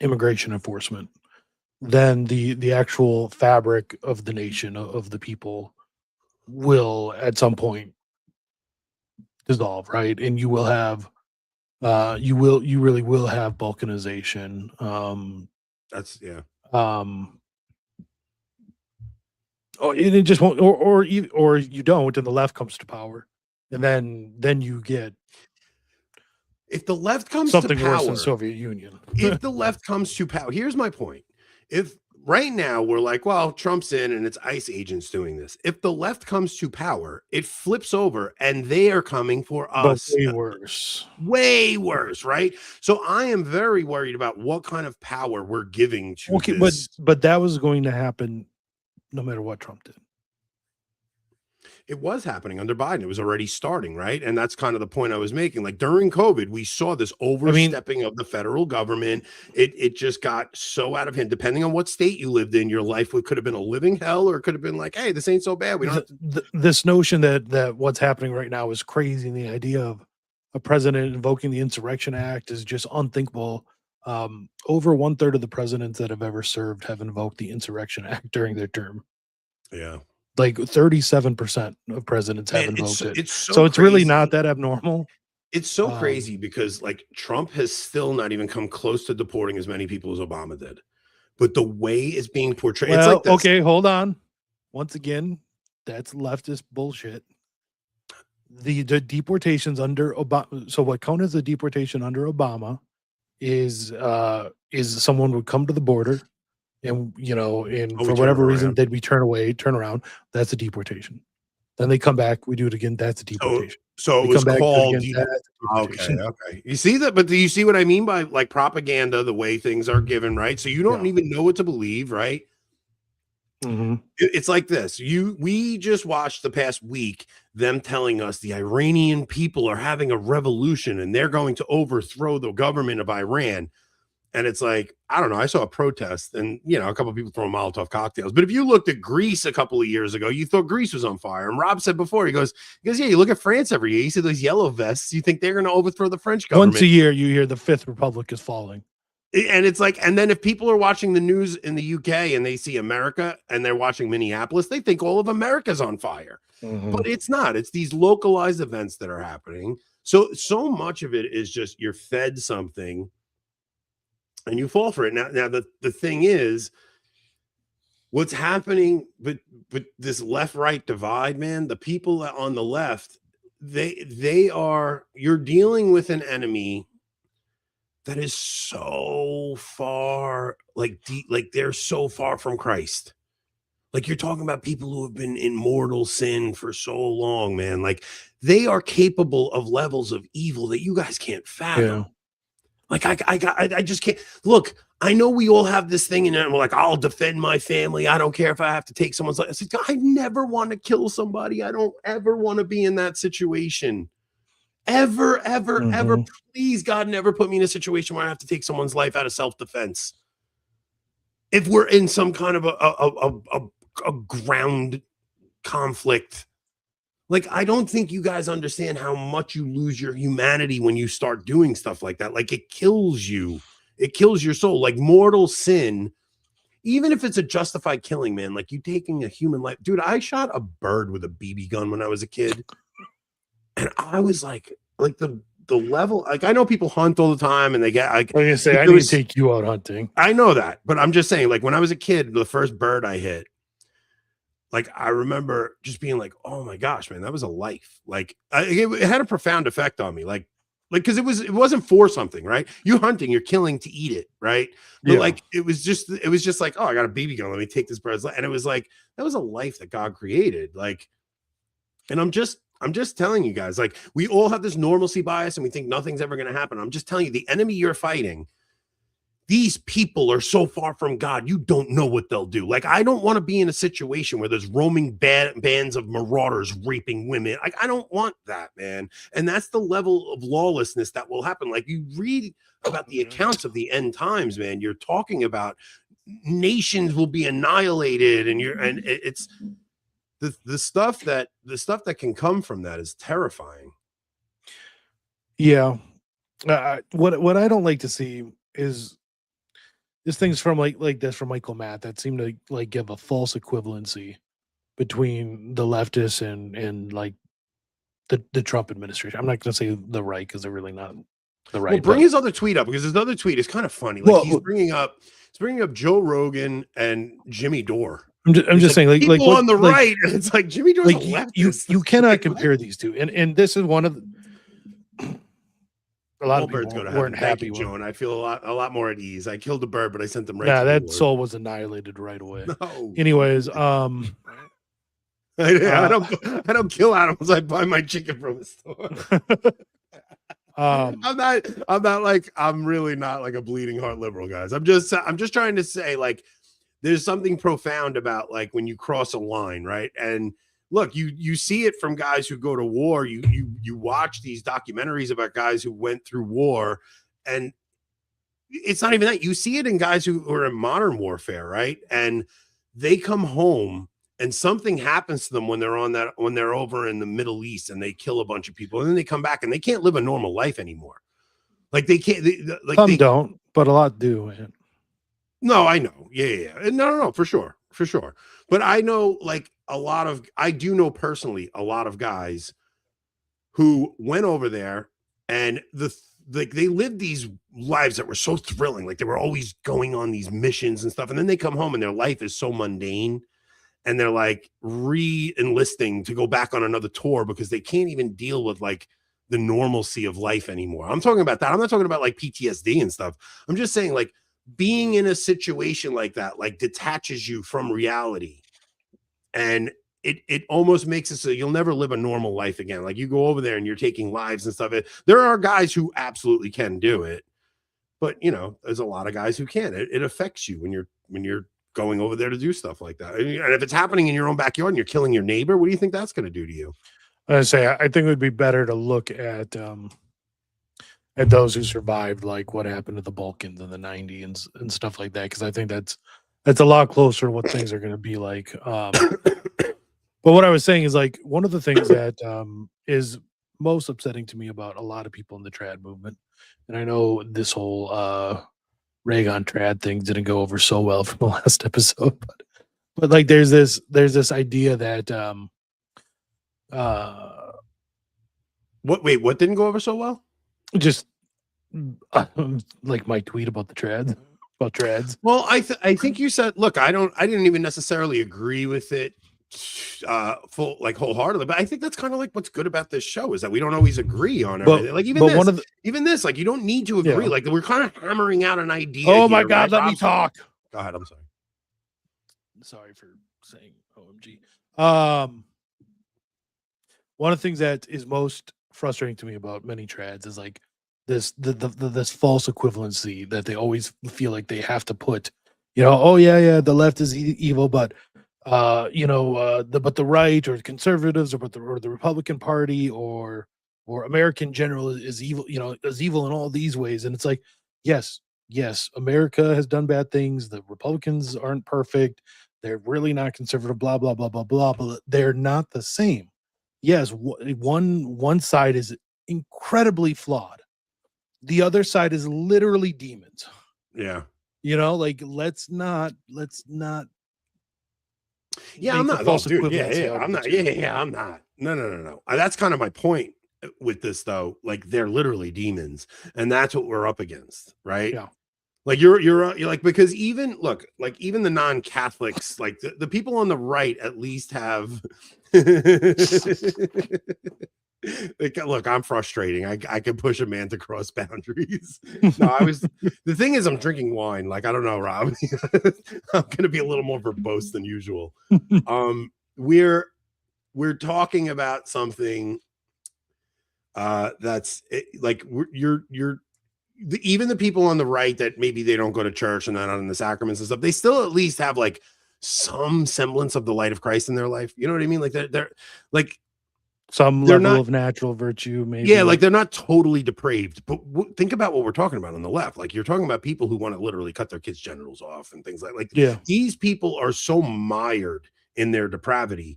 immigration enforcement, then the actual fabric of the nation, of the people, will at some point dissolve, right? And you will have you really will have balkanization. Oh, and it just won't, or you don't, and the left comes to power, and then you get, if the left comes something to power, worse than Soviet Union. If the left comes to power, here's my point. If right now we're like, well, Trump's in and it's ICE agents doing this. If the left comes to power, it flips over and they are coming for us. Way worse, right? So I am very worried about what kind of power we're giving to this. But that was going to happen no matter what Trump did. It was happening under Biden. It was already starting, right? And that's kind of the point I was making. Like during COVID, we saw this overstepping of the federal government. It just got so out of hand. Depending on what state you lived in, your life could have been a living hell, or it could have been like, hey, this ain't so bad. We don't this notion that what's happening right now is crazy, and the idea of a president invoking the Insurrection Act is just unthinkable. Over 1/3 of the presidents that have ever served have invoked the Insurrection Act during their term. Yeah. Like 37% of presidents Man, haven't voted. it's So it's really not that abnormal. It's so crazy because like Trump has still not even come close to deporting as many people as Obama did. But the way it's being portrayed, it's like this. Okay, hold on. Once again, that's leftist bullshit. The deportations under Obama. So what counted as a deportation under Obama is someone would come to the border and for whatever reason they'd be turn around. That's a deportation. Then they come back, we do it again. That's a deportation. So it was called. Okay. You see that, but do you see what I mean by like propaganda? The way things are given, right? So you don't even know what to believe, right? Mm-hmm. It's like this. We just watched the past week them telling us the Iranian people are having a revolution and they're going to overthrow the government of Iran. And it's like, I don't know. I saw a protest and, a couple of people throwing Molotov cocktails. But if you looked at Greece a couple of years ago, you thought Greece was on fire. And Rob said before, he goes, yeah, you look at France every year. You see those yellow vests. You think they're going to overthrow the French government. Once a year, you hear the Fifth Republic is falling. And it's like, and then if people are watching the news in the UK and they see America and they're watching Minneapolis, they think all of America's on fire. Mm-hmm. But it's not. It's these localized events that are happening. So much of it is just you're fed something and you fall for it. Now the thing is, what's happening, but this left-right divide, man, the people on the left, you're dealing with an enemy that is so far, like they're so far from Christ. Like you're talking about people who have been in mortal sin for so long, man. Like they are capable of levels of evil that you guys can't fathom. Yeah. Like I just can't. Look, I know we all have this thing, and we're like, I'll defend my family. I don't care if I have to take someone's life. I never want to kill somebody. I don't ever want to be in that situation. Ever, please, God, never put me in a situation where I have to take someone's life out of self-defense. If we're in some kind of a ground conflict, like I don't think you guys understand how much you lose your humanity when you start doing stuff like that. Like it kills you. It kills your soul. Like mortal sin, even if it's a justified killing, man, like you taking a human life. Dude, I shot a bird with a BB gun when I was a kid. And I was like the level, like I know people hunt all the time and they get like I need to take you out hunting. I know that, but I'm just saying, like when I was a kid, the first bird I hit, like I remember just being like, oh my gosh, man, that was a life. Like it had a profound effect on me. Like because it wasn't for something, right? You hunting, you're killing to eat it, right? But like it was just like, oh, I got a BB gun, let me take this bird's life. And it was like that was a life that God created. Like, and I'm just telling you guys, like we all have this normalcy bias and we think nothing's ever going to happen. I'm just telling you, the enemy you're fighting, these people are so far from God, you don't know what they'll do. Like, I don't want to be in a situation where there's roaming bands of marauders raping women. Like, I don't want that, man. And that's the level of lawlessness that will happen. Like, you read about the accounts of the end times, man. You're talking about nations will be annihilated, and it's the stuff that can come from that is terrifying. Yeah. What I don't like to see is things from like this from Michael Matt that seem to like give a false equivalency between the leftists and like the Trump administration. I'm not going to say the right because they're really not the right. Well, bring his other tweet up because his other tweet is kind of funny. Like he's bringing up Joe Rogan and Jimmy Dore. I'm just saying, like people on the right, it's like Jimmy Dore's like you cannot compare these two, and this is one of a lot of people weren't happy with. Joe, and I feel a lot more at ease. I killed a bird, but I sent them right. Yeah, that soul was annihilated right away. No. Anyways, I don't kill animals. I buy my chicken from the store. I'm really not like a bleeding heart liberal, guys. I'm just trying to say, like, there's something profound about like when you cross a line, right? And look, you see it from guys who go to war. You watch these documentaries about guys who went through war, and it's not even that. You see it in guys who are in modern warfare, right? And they come home and something happens to them when they're over in the Middle East and they kill a bunch of people, and then they come back and they can't live a normal life anymore. Like they can't. Some don't, but a lot do. Man. No, I know. Yeah. No, for sure. But I know, like, I do know personally a lot of guys who went over there and they lived these lives that were so thrilling. Like they were always going on these missions and stuff. And then they come home and their life is so mundane and they're like re-enlisting to go back on another tour because they can't even deal with like the normalcy of life anymore. I'm talking about that. I'm not talking about like PTSD and stuff. I'm just saying like being in a situation like that, like detaches you from reality. And it almost makes it so you'll never live a normal life again. Like you go over there and you're taking lives and stuff. There are guys who absolutely can do it, but you know, there's a lot of guys who can't. It affects you when you're going over there to do stuff like that. And if it's happening in your own backyard and you're killing your neighbor, what do you think that's going to do to you? I think it would be better to look at those who survived, like what happened to the Balkans in the '90s and stuff like that, because I think that's a lot closer to what things are going to be like. But what I was saying is like one of the things that is most upsetting to me about a lot of people in the trad movement, and I know this whole Reagan trad thing didn't go over so well from the last episode, but like there's this idea that what didn't go over so well? Just like my tweet about the trads. About trads. Well, I think you said, look, I didn't even necessarily agree with it wholeheartedly, but I think that's kind of like what's good about this show is that we don't always agree on everything. Like even this, like you don't need to agree. Yeah. Like we're kind of hammering out an idea. Oh my God, right? Let me talk. Go ahead. I'm sorry. Sorry for saying OMG. One of the things that is most frustrating to me about many trads is like this false equivalency that they always feel like they have to put, you know, oh yeah, the left is evil, but but the right or the conservatives or the Republican Party or American general is evil, you know, is evil in all these ways. And it's like, yes, America has done bad things. The Republicans aren't perfect. They're really not conservative, blah, blah, blah, blah, blah, but they're not the same. Yes, one side is incredibly flawed. The other side is literally demons. Yeah. You know, like let's not. Yeah, I'm not. Dude, yeah, I'm not. Yeah, I'm not. No. That's kind of my point with this, though. Like they're literally demons, and that's what we're up against, right? Yeah. Like you're like, because even the non-Catholics, like the people on the right at least have. Look, I'm frustrating. I can push a man to cross boundaries. No, the thing is I'm drinking wine. Like, I don't know, Rob. I'm gonna be a little more verbose than usual. We're talking about something that's like you're even the people on the right that maybe they don't go to church and they're not in the sacraments and stuff, they still at least have like some semblance of the light of Christ in their life. You know what I mean? Like they're like some level of natural virtue, maybe. Yeah, like they're not totally depraved. But think about what we're talking about on the left. Like you're talking about people who want to literally cut their kids' genitals off and things like yeah. These people are so mired in their depravity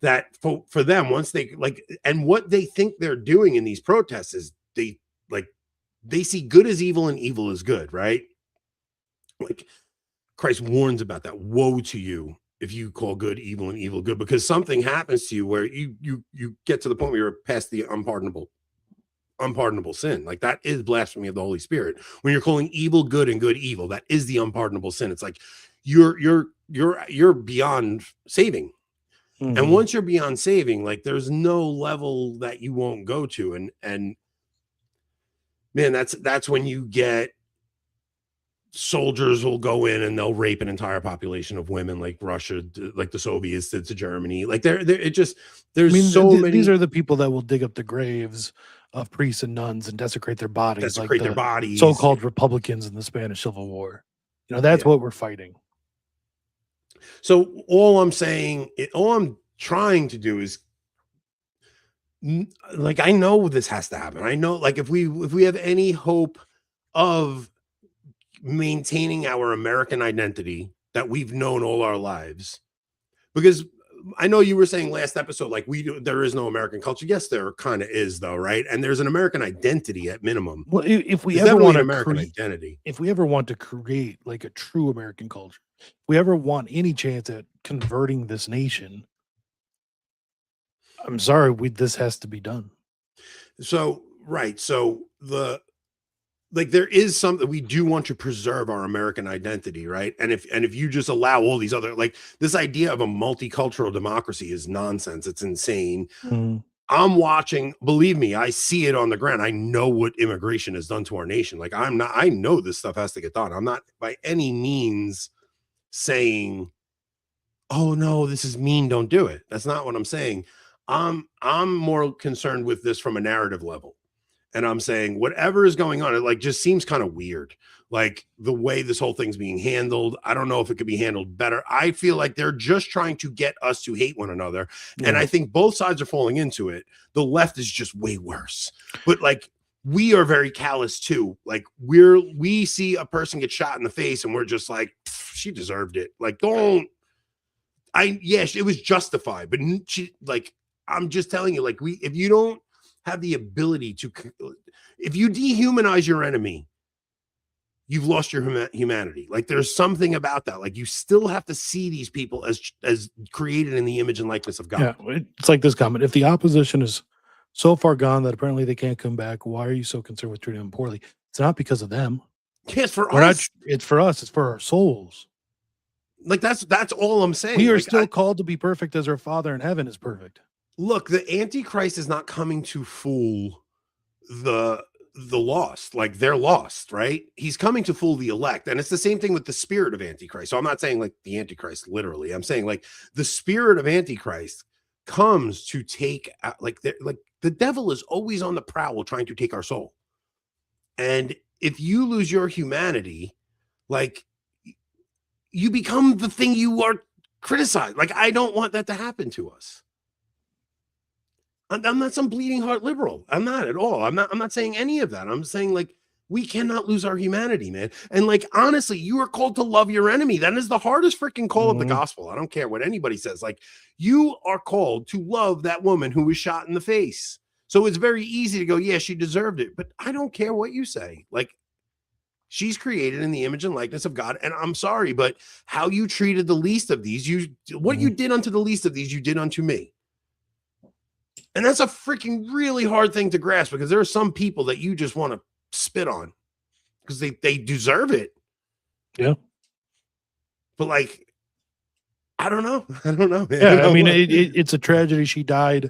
that for them, once they like, and what they think they're doing in these protests is they see good as evil and evil as good, right? Like Christ warns about that. Woe to you if you call good evil and evil good, because something happens to you where you get to the point where you're past the unpardonable sin. Like that is blasphemy of the Holy Spirit. When you're calling evil good and good evil, that is the unpardonable sin. It's like you're beyond saving. Mm-hmm. And once you're beyond saving, like there's no level that you won't go to. And man, that's when you get soldiers will go in and they'll rape an entire population of women, like Russia, like the Soviets did to Germany. Like there's many. These are the people that will dig up the graves of priests and nuns and desecrate their bodies, their bodies. So-called Republicans in the Spanish Civil War. You know, that's what we're fighting. So all I'm trying to do is, like, I know this has to happen. I know, like, if we have any hope of maintaining our American identity that we've known all our lives, because I know you were saying last episode, like there is no American culture. Yes, there kind of is, though, right? And there's an American identity at minimum. Well, if we ever want American identity, if we ever want to create like a true American culture, if we ever want any chance at converting this nation, I'm sorry, this has to be done. So, right. So there is something we do want to preserve our American identity, right? And if you just allow all these other, like, this idea of a multicultural democracy is nonsense. It's insane. Mhm. I'm watching, believe me, I see it on the ground. I know what immigration has done to our nation. Like, I know this stuff has to get done. I'm not by any means saying, oh no, this is mean, don't do it. That's not what I'm saying. I'm more concerned with this from a narrative level. And I'm saying whatever is going on, it like just seems kind of weird. Like the way this whole thing's being handled. I don't know if it could be handled better. I feel like they're just trying to get us to hate one another. Yeah. And I think both sides are falling into it. The left is just way worse. But like, we are very callous too. Like we see a person get shot in the face and we're just like, she deserved it. Like, yes, it was justified, but I'm just telling you, like, if you don't have the ability to, if you dehumanize your enemy, you've lost your humanity. Like, there's something about that. Like, you still have to see these people as created in the image and likeness of God. Yeah, it's like this comment: if the opposition is so far gone that apparently they can't come back, why are you so concerned with treating them poorly? It's not because of them. Yeah, it's for us. It's for us. It's for our souls. Like, that's all I'm saying. We are still called to be perfect as our Father in heaven is perfect. Look, the Antichrist is not coming to fool the lost. Like, they're lost, right? He's coming to fool the elect. And it's the same thing with the spirit of Antichrist. So I'm not saying like the Antichrist literally. I'm saying like the spirit of Antichrist comes to take like the devil is always on the prowl trying to take our soul. And if you lose your humanity, like, you become the thing you are criticized. Like, I don't want that to happen to us. I'm not some bleeding heart liberal. I'm not at all. I'm not saying any of that. I'm saying, like, we cannot lose our humanity, man. And like, honestly, you are called to love your enemy. That is the hardest freaking call of the gospel. I don't care what anybody says. Like, you are called to love that woman who was shot in the face. So it's very easy to go, yeah, she deserved it. But I don't care what you say. Like, she's created in the image and likeness of God. And I'm sorry, but how you treated the least of these, what you did unto the least of these, you did unto me. And that's a freaking really hard thing to grasp, because there are some people that you just want to spit on because they deserve it. Yeah. But like, I don't know. Man. Yeah, I mean, it's a tragedy. She died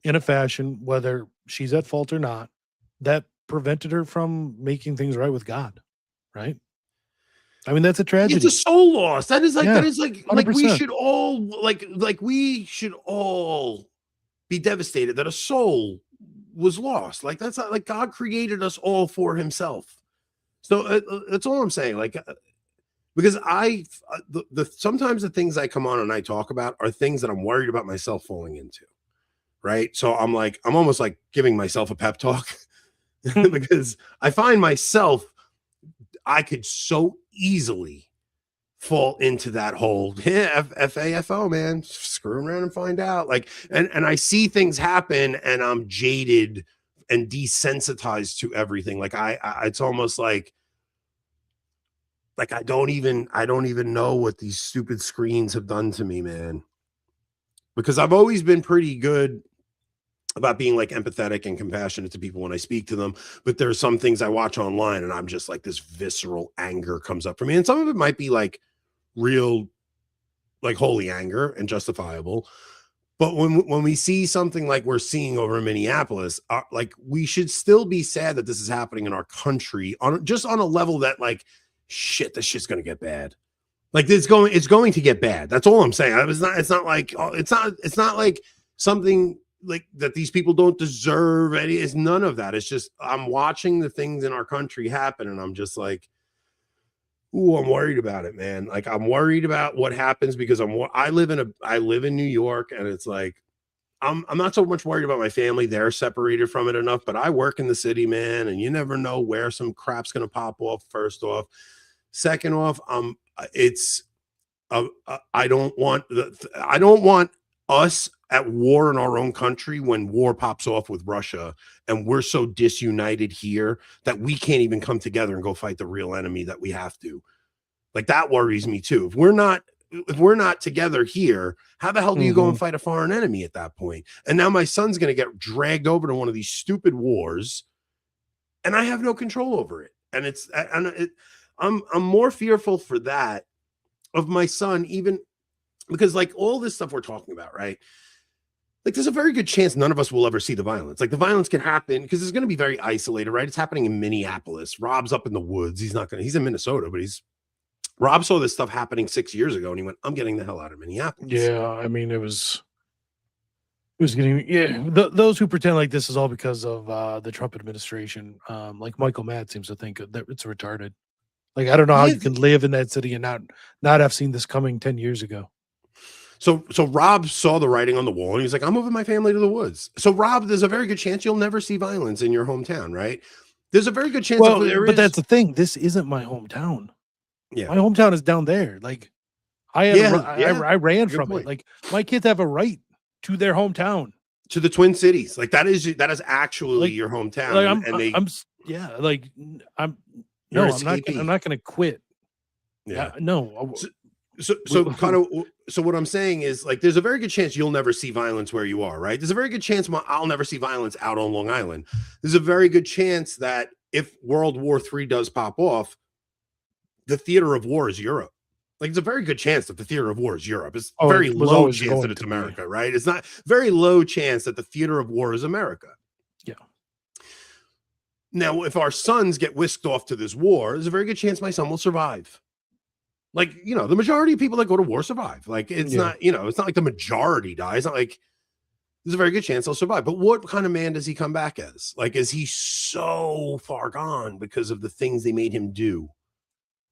in a fashion, whether she's at fault or not, that prevented her from making things right with God. Right. I mean, that's a tragedy. It's a soul loss. That is like, 100%. we should all be devastated that a soul was lost. Like, that's not, like, God created us all for himself. So that's all I'm saying. Like, because sometimes the things I come on and I talk about are things that I'm worried about myself falling into. Right. So I'm almost like giving myself a pep talk because I find myself, I could so easily fall into that whole FAFO, man, screw around and find out. Like, and I see things happen and I'm jaded and desensitized to everything. Like, I it's almost like I don't even know what these stupid screens have done to me, man. Because I've always been pretty good about being like empathetic and compassionate to people when I speak to them. But there's some things I watch online and I'm just like, this visceral anger comes up for me. And some of it might be like real, like, holy anger and justifiable. But when we see something like we're seeing over in Minneapolis, like, we should still be sad that this is happening in our country on a level that, like, shit, this shit's going to get bad. Like, it's going to get bad. That's all I'm saying. It's not like something like that these people don't deserve. It's none of that. It's just, I'm watching the things in our country happen and I'm just like, ooh, I'm worried about it, man. Like, I'm worried about what happens because I live in New York, and it's like, I'm not so much worried about my family. They're separated from it enough, but I work in the city, man. And you never know where some crap's going to pop off. First off, second off, I don't want us at war in our own country when war pops off with Russia and we're so disunited here that we can't even come together and go fight the real enemy that we have to. Like, that worries me too. If we're not if we're not together here, how the hell do you go and fight a foreign enemy at that point? And now my son's going to get dragged over to one of these stupid wars, and I have no control over it. And I'm more fearful for that of my son, even because like all this stuff we're talking about, right? Like there's a very good chance none of us will ever see the violence. Like the violence can happen because it's going to be very isolated, right? It's happening in Minneapolis. Rob's up in the woods. He's in Minnesota, but Rob saw this stuff happening 6 years ago and he went, I'm getting the hell out of Minneapolis. Yeah. I mean, it was getting, those who pretend like this is all because of the Trump administration, like Michael Matt seems to think that it's retarded. Like, I don't know how you can live in that city and not have seen this coming 10 years ago. So Rob saw the writing on the wall and he's like, I'm moving my family to the woods. So Rob, there's a very good chance you'll never see violence in your hometown, right? There's a very good chance. But that's the thing. This isn't my hometown. Yeah. My hometown is down there. Like I ran from it. Like my kids have a right to their hometown. To the Twin Cities. Like that is actually your hometown. Like I'm not going to quit. Yeah. No. So what I'm saying is like there's a very good chance you'll never see violence where you are, right? There's a very good chance I'll never see violence out on Long Island. There's a very good chance that if World War III does pop off, the theater of war is Europe. Like it's a very good chance that the theater of war is Europe. It's very low chance that it's America, right? It's not very low chance that the theater of war is America. Yeah. Now, if our sons get whisked off to this war, there's a very good chance my son will survive. Like, the majority of people that go to war survive. Like, it's not, it's not like the majority die. It's not like there's a very good chance they'll survive. But what kind of man does he come back as? Like, is he so far gone because of the things they made him do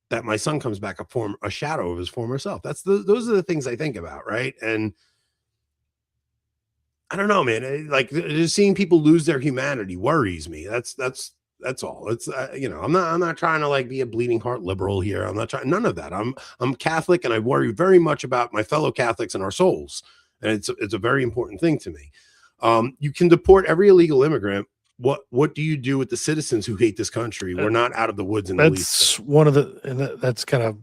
that my son comes back a shadow of his former self? Those are the things I think about, right? And I don't know, man. Like, just seeing people lose their humanity worries me. That's all. It's I'm not trying to like be a bleeding heart liberal here. I'm not trying none of that. I'm Catholic and I worry very much about my fellow Catholics and our souls. And it's a very important thing to me. You can deport every illegal immigrant. What do you do with the citizens who hate this country? We're not out of the woods in the least. That's one of that's kind of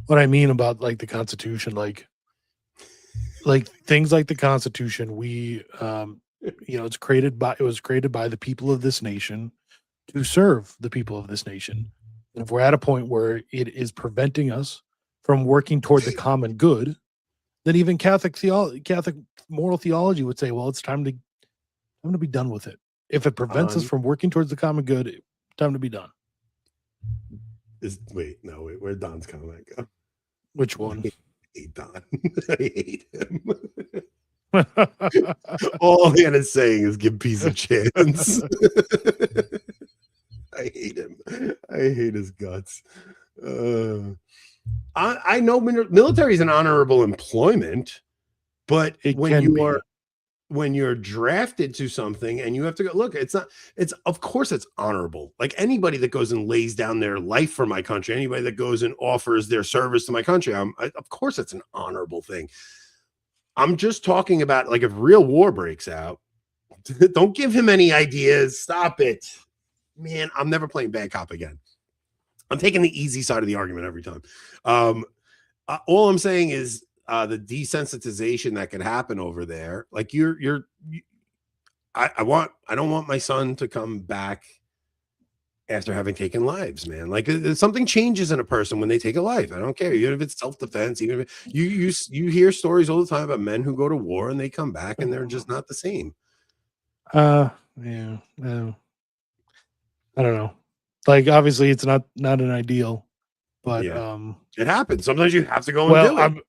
what I mean about like the Constitution, like things like the Constitution. We it was created by the people of this nation to serve the people of this nation. And if we're at a point where it is preventing us from working toward the common good, then even Catholic moral theology would say, well, it's time to be done with it. If it prevents us from working towards the common good, time to be done. Where'd Don's comment go? Which one? I hate Don. I hate him. All Hannah's saying is give peace a chance. I hate him. I hate his guts. I know military is an honorable employment, but when you're drafted to something and you have to go, look, of course it's honorable. Like anybody that goes and lays down their life for my country, anybody that goes and offers their service to my country, of course it's an honorable thing. I'm just talking about like if real war breaks out, don't give him any ideas. Stop it. Man, I'm never playing bad cop again. I'm taking the easy side of the argument every time. All I'm saying is the desensitization that could happen over there. Like I don't want my son to come back after having taken lives, man. Like something changes in a person when they take a life. I don't care, even if it's self-defense. Even if you hear stories all the time about men who go to war and they come back and they're just not the same. Yeah. No. I don't know. Like obviously it's not an ideal, but it happens. Sometimes you have to go and do it.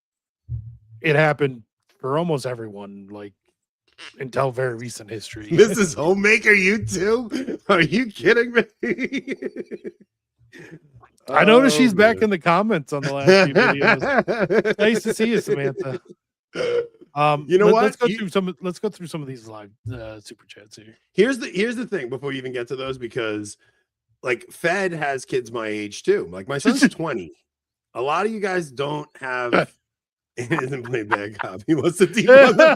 It happened for almost everyone, like until very recent history. Mrs. Homemaker, you too? Are you kidding me? I noticed she's back in the comments on the last few videos. Nice to see you, Samantha. Let's go through some of these live super chats here. Here's the thing before you even get to those, because like Fed has kids my age too. Like my son's 20. A lot of you guys don't have. He doesn't play bad cop. He wants to defund the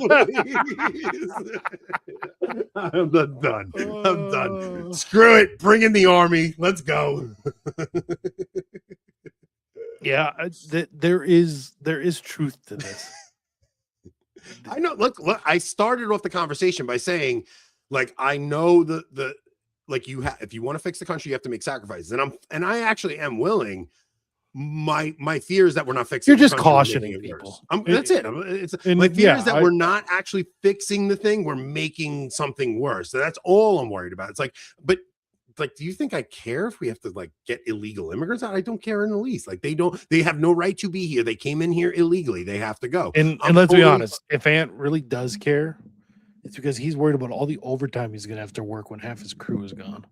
police. I'm done. I'm done. Screw it. Bring in the army. Let's go. Yeah, there is truth to this. I know. Look, I started off the conversation by saying, like, I know the like if you want to fix the country, you have to make sacrifices, and I actually am willing. My fear is that we're not fixing. You're just the country, cautioning it people. That's it. My fear is that we're not actually fixing the thing. We're making something worse. So that's all I'm worried about. It's like, but like, do you think I care if we have to like get illegal immigrants out? I don't care in the least. Like they have no right to be here. They came in here illegally. They have to go. And let's be honest, if Ant really does care, it's because he's worried about all the overtime he's gonna have to work when half his crew is gone.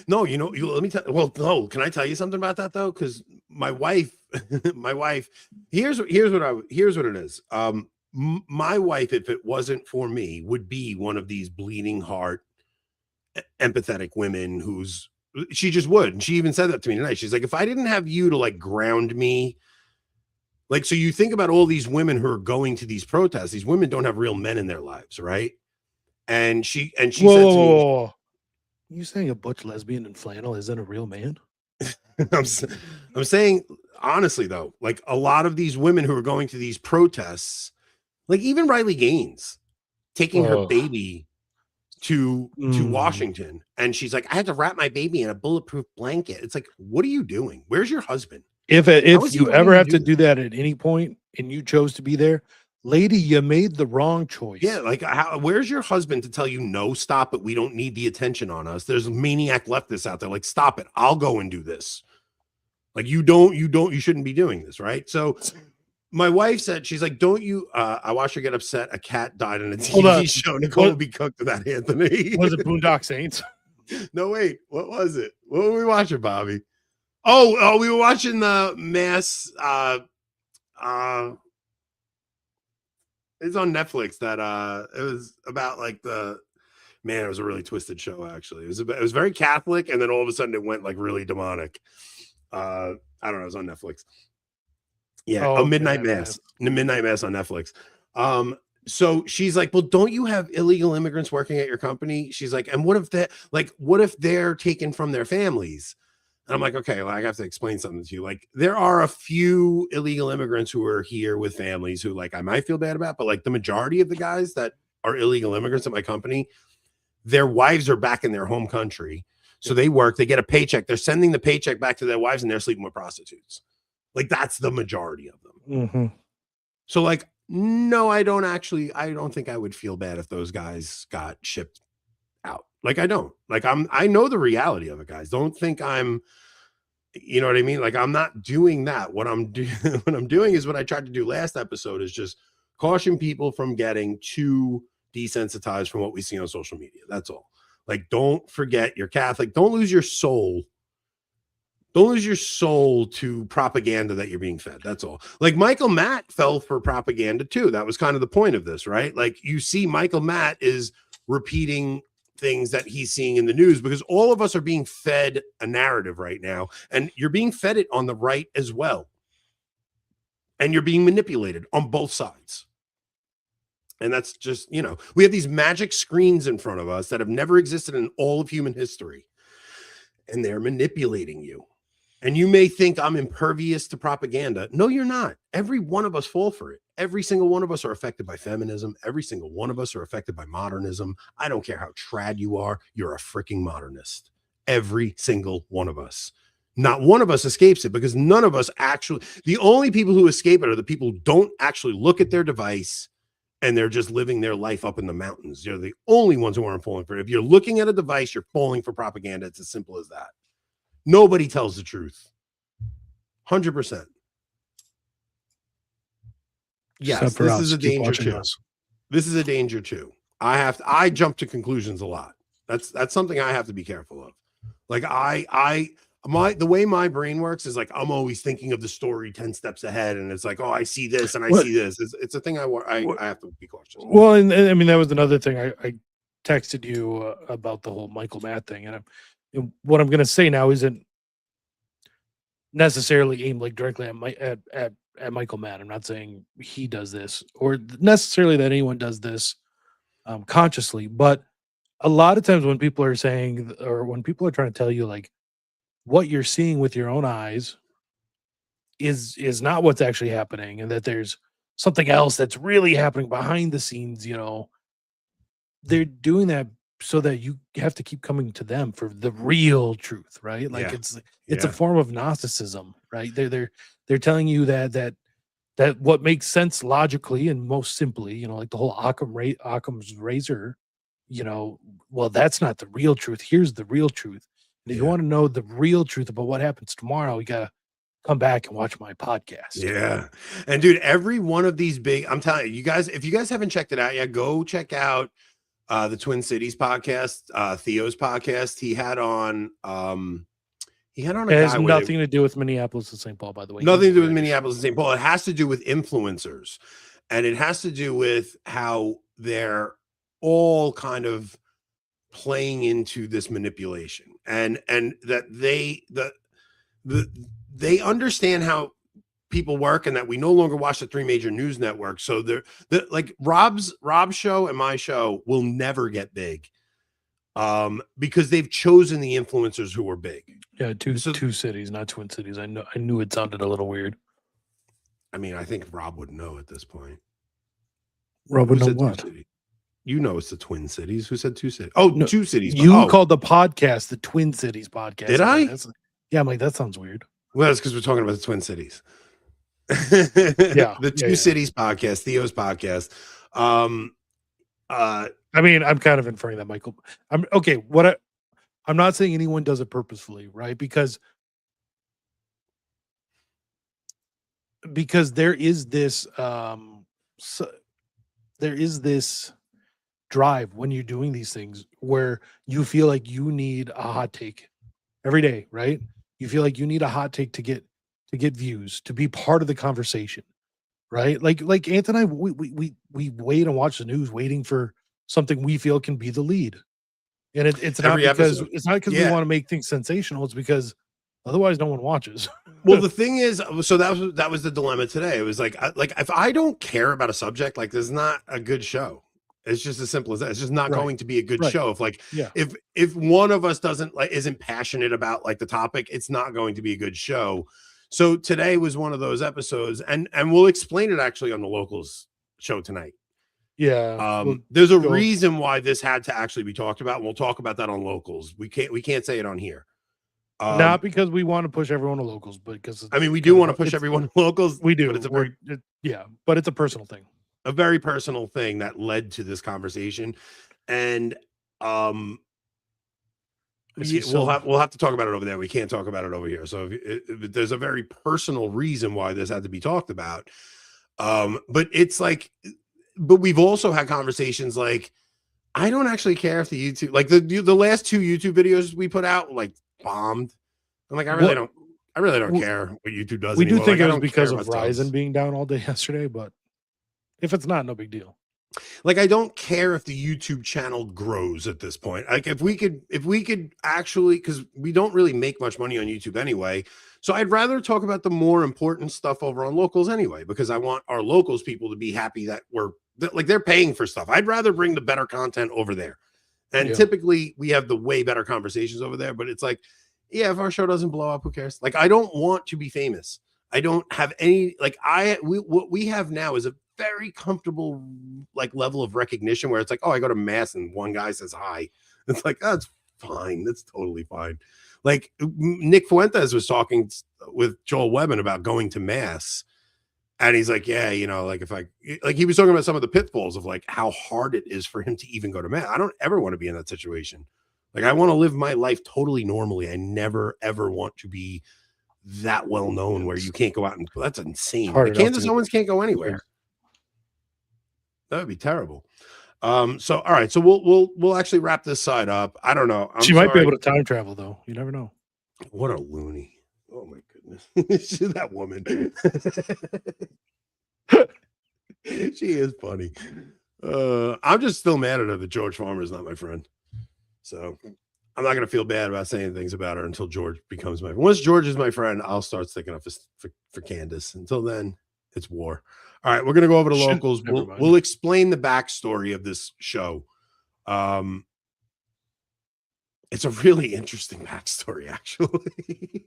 No, let me tell. Well, no, can I tell you something about that though? Because my wife, here's what it is. My wife, if it wasn't for me, would be one of these bleeding heart, empathetic women she just would. And she even said that to me tonight. She's like, if I didn't have you to like ground me, like, so you think about all these women who are going to these protests. These women don't have real men in their lives, right? And she said to me, you saying a butch lesbian in flannel isn't a real man? I'm saying honestly though, like a lot of these women who are going to these protests, like even Riley Gaines taking her baby to Washington, and she's like, I had to wrap my baby in a bulletproof blanket. It's like, what are you doing? Where's your husband? If you ever have to do that at any point and you chose to be there, lady, you made the wrong choice. Yeah, like where's your husband to tell you no, stop it? We don't need the attention on us. There's maniac leftists out there. Like, stop it. I'll go and do this. Like, you shouldn't be doing this, right? So my wife said, she's like, don't you I watched her get upset. A cat died in a TV show. Nicole will be cooked to that, Anthony. Was it Boondock Saints? No, wait. What was it? What were we watching, Bobby? Oh, we were watching the mass it's on Netflix that it was about like it was a really twisted show actually. It was very Catholic, and then all of a sudden it went like really demonic. I don't know, it was on Netflix. Yeah, Midnight Mass. Midnight Mass on Netflix. So she's like, well, don't you have illegal immigrants working at your company? She's like, and what if they're taken from their families? And I'm like, okay, well, I have to explain something to you. Like, there are a few illegal immigrants who are here with families who, like, I might feel bad about, but like the majority of the guys that are illegal immigrants at my company, their wives are back in their home country. So they work, they get a paycheck. They're sending the paycheck back to their wives, and they're sleeping with prostitutes. Like, that's the majority of them. Mm-hmm. So like, no, I don't think I would feel bad if those guys got shipped out. Like, I don't. Like, I know the reality of it, guys. Don't think I'm, you know what I mean? Like, I'm not doing that. What I'm doing is what I tried to do last episode, is just caution people from getting too desensitized from what we see on social media. That's all. Like, don't forget you're Catholic. Don't lose your soul. Don't lose your soul to propaganda that you're being fed. That's all. Like, Michael Matt fell for propaganda too. That was kind of the point of this, right? Like, you see Michael Matt is repeating things that he's seeing in the news, because all of us are being fed a narrative right now, and you're being fed it on the right as well. And you're being manipulated on both sides. And that's just, we have these magic screens in front of us that have never existed in all of human history. And they're manipulating you. And you may think I'm impervious to propaganda. No, you're not. Every one of us fall for it. Every single one of us are affected by feminism. Every single one of us are affected by modernism. I don't care how trad you are. You're a freaking modernist. Every single one of us. Not one of us escapes it, because none of us actually, the only people who escape it are the people who don't actually look at their device, and they're just living their life up in the mountains. They're the only ones who aren't falling for it. If you're looking at a device, you're falling for propaganda. It's as simple as that. Nobody tells the truth. 100%. Yes, this is a danger too. This is a danger too. I jump to conclusions a lot. That's something I have to be careful of. Like, the way my brain works is like, I'm always thinking of the story 10 steps ahead, and it's like, oh, I see this and I see this. It's a thing I have to be cautious. Well, and I mean, that was another thing I texted you about the whole Michael Matt thing, and what I'm going to say now isn't necessarily aimed like directly at Michael Matt. I'm not saying he does this, or necessarily that anyone does this consciously, but a lot of times when people are saying, or when people are trying to tell you like what you're seeing with your own eyes is not what's actually happening, and that there's something else that's really happening behind the scenes, they're doing that so that you have to keep coming to them for the real truth, right? Like Yeah. it's a Yeah. form of Gnosticism, right? They're telling you that what makes sense logically and most simply, like the whole Occam's razor, well, that's not the real truth. Here's the real truth. And if you Yeah. want to know the real truth about what happens tomorrow, you gotta come back and watch my podcast. Yeah. And dude, every one of these big, I'm telling you, you guys, if you guys haven't checked it out yet, go check out the Twin Cities podcast, Theo's podcast. He had on a It has guy where nothing to do with Minneapolis and St. Paul, by the way. nothing to do with British. Minneapolis and St. Paul. It has to do with influencers, and it has to do with how they're all kind of playing into this manipulation, and that they understand how people work, and that we no longer watch the three major news networks. So they're like Rob's show and my show will never get big, because they've chosen the influencers who are big. Yeah, two cities, not Twin Cities. I knew it sounded a little weird. I mean, I think Rob would know at this point. Rob would know what? You know, it's the Twin Cities. Who said two cities? Oh, no, two cities. You called the podcast the Twin Cities podcast. Did I? Yeah, I'm like, that sounds weird. Well, that's because we're talking about the Twin Cities. Yeah, the Two Cities podcast, Theo's podcast. I mean, I'm kind of inferring that, Michael. I'm okay. I'm not saying anyone does it purposefully, right? Because there is this drive when you're doing these things where you feel like you need a hot take every day, right? You feel like you need a hot take to get views, to be part of the conversation, right? Like Anthony and I, we wait and watch the news, waiting for something we feel can be the lead. And it's not because we want to make things sensational. It's because otherwise no one watches. Well, the thing is, so that was the dilemma today. It was like if I don't care about a subject, like there's not a good show. It's just as simple as that. It's just not going to be a good show. If one of us isn't passionate about like the topic, it's not going to be a good show. So today was one of those episodes, and we'll explain it actually on the Locals show tonight. Yeah. There's a reason why this had to actually be talked about. And we'll talk about that on Locals. We can't say it on here. Not because we want to push everyone to Locals, but because we do want to push everyone to Locals. We do. But it's a personal thing. A very personal thing that led to this conversation, and we'll have to talk about it over there. We can't talk about it over here. So if there's a very personal reason why this had to be talked about. But it's like, but we've also had conversations like, I don't actually care if the YouTube, like the last two YouTube videos we put out, like bombed. I'm like, I really don't care what YouTube does. We do think it was because of Verizon being down all day yesterday, but if it's not, no big deal. Like, I don't care if the YouTube channel grows at this point. Like, if we could actually, because we don't really make much money on YouTube anyway. So I'd rather talk about the more important stuff over on Locals anyway, because I want our Locals people to be happy that they're paying for stuff. I'd rather bring the better content over there. And typically we have the way better conversations over there, but it's like, yeah, if our show doesn't blow up, who cares? Like, I don't want to be famous. I don't have any, like, what we have now is a very comfortable like level of recognition where it's like, oh, I go to mass and one guy says hi. It's like, oh, it's fine. That's totally fine. Like Nick Fuentes was talking with Joel Webben about going to mass, and he's like, yeah, like he was talking about some of the pitfalls of like how hard it is for him to even go to mass. I don't ever want to be in that situation. Like, I want to live my life totally normally. I never ever want to be that well known where you can't go out and that's insane. Like, Kansas Owens can't go anywhere. That would be terrible. So all right, so we'll actually wrap this side up. I don't know. She might be able to time travel though. You never know. What a loony. Oh my goodness. That woman. She is funny. I'm just still mad at her that George Farmer is not my friend. So I'm not gonna feel bad about saying things about her until George becomes my friend. Once George is my friend, I'll start sticking up for Candace. Until then, it's war. All right, we're gonna go over to Locals. We'll explain the backstory of this show. It's a really interesting backstory, actually.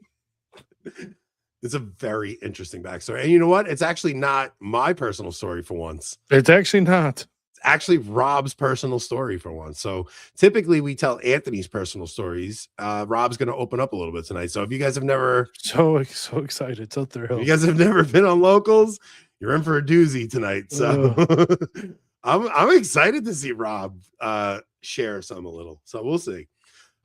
It's a very interesting backstory. And you know what? It's actually not my personal story for once. It's actually not. It's actually Rob's personal story for once. So typically we tell Anthony's personal stories. Rob's going to open up a little bit tonight. So if you guys have never... So excited. So thrilled. If you guys have never been on Locals, you're in for a doozy tonight. So I'm excited to see Rob share some a little. So we'll see.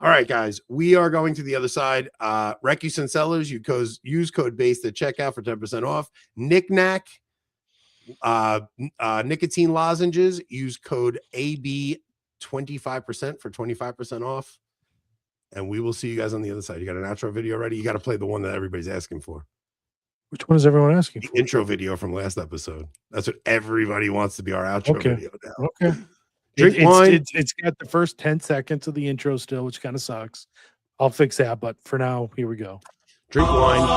All right, guys, we are going to the other side. Recusent sellers, use code BASED at checkout for 10% off. Knick-Knack, nicotine lozenges, use code AB25% for 25% off. And we will see you guys on the other side. You got an outro video ready? You got to play the one that everybody's asking for. Which one is everyone asking for? The intro video from last episode. That's what everybody wants to be our outro video now. Okay. Drink wine. It's got the first 10 seconds of the intro still, which kind of sucks. I'll fix that, but for now, here we go. Drink wine.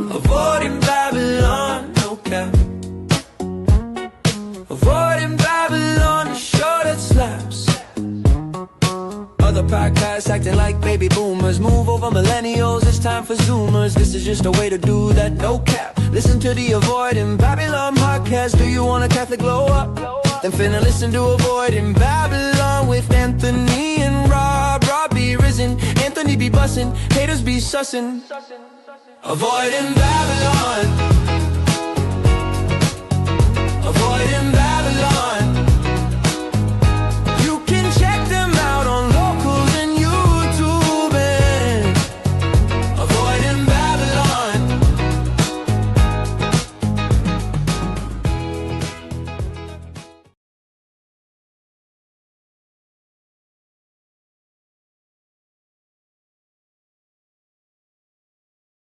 Avoiding Babylon, no cap. Avoiding Babylon, show that slaps. Other podcasts acting like baby boomers. Move over millennials, it's time for zoomers. This is just a way to do that, no cap. Listen to the Avoiding Babylon podcast. Do you want a Catholic glow up? Then finna listen to Avoiding Babylon with Anthony and Rob. Rob be risen, Anthony be bussin', haters be sussin'. Avoiding Babylon.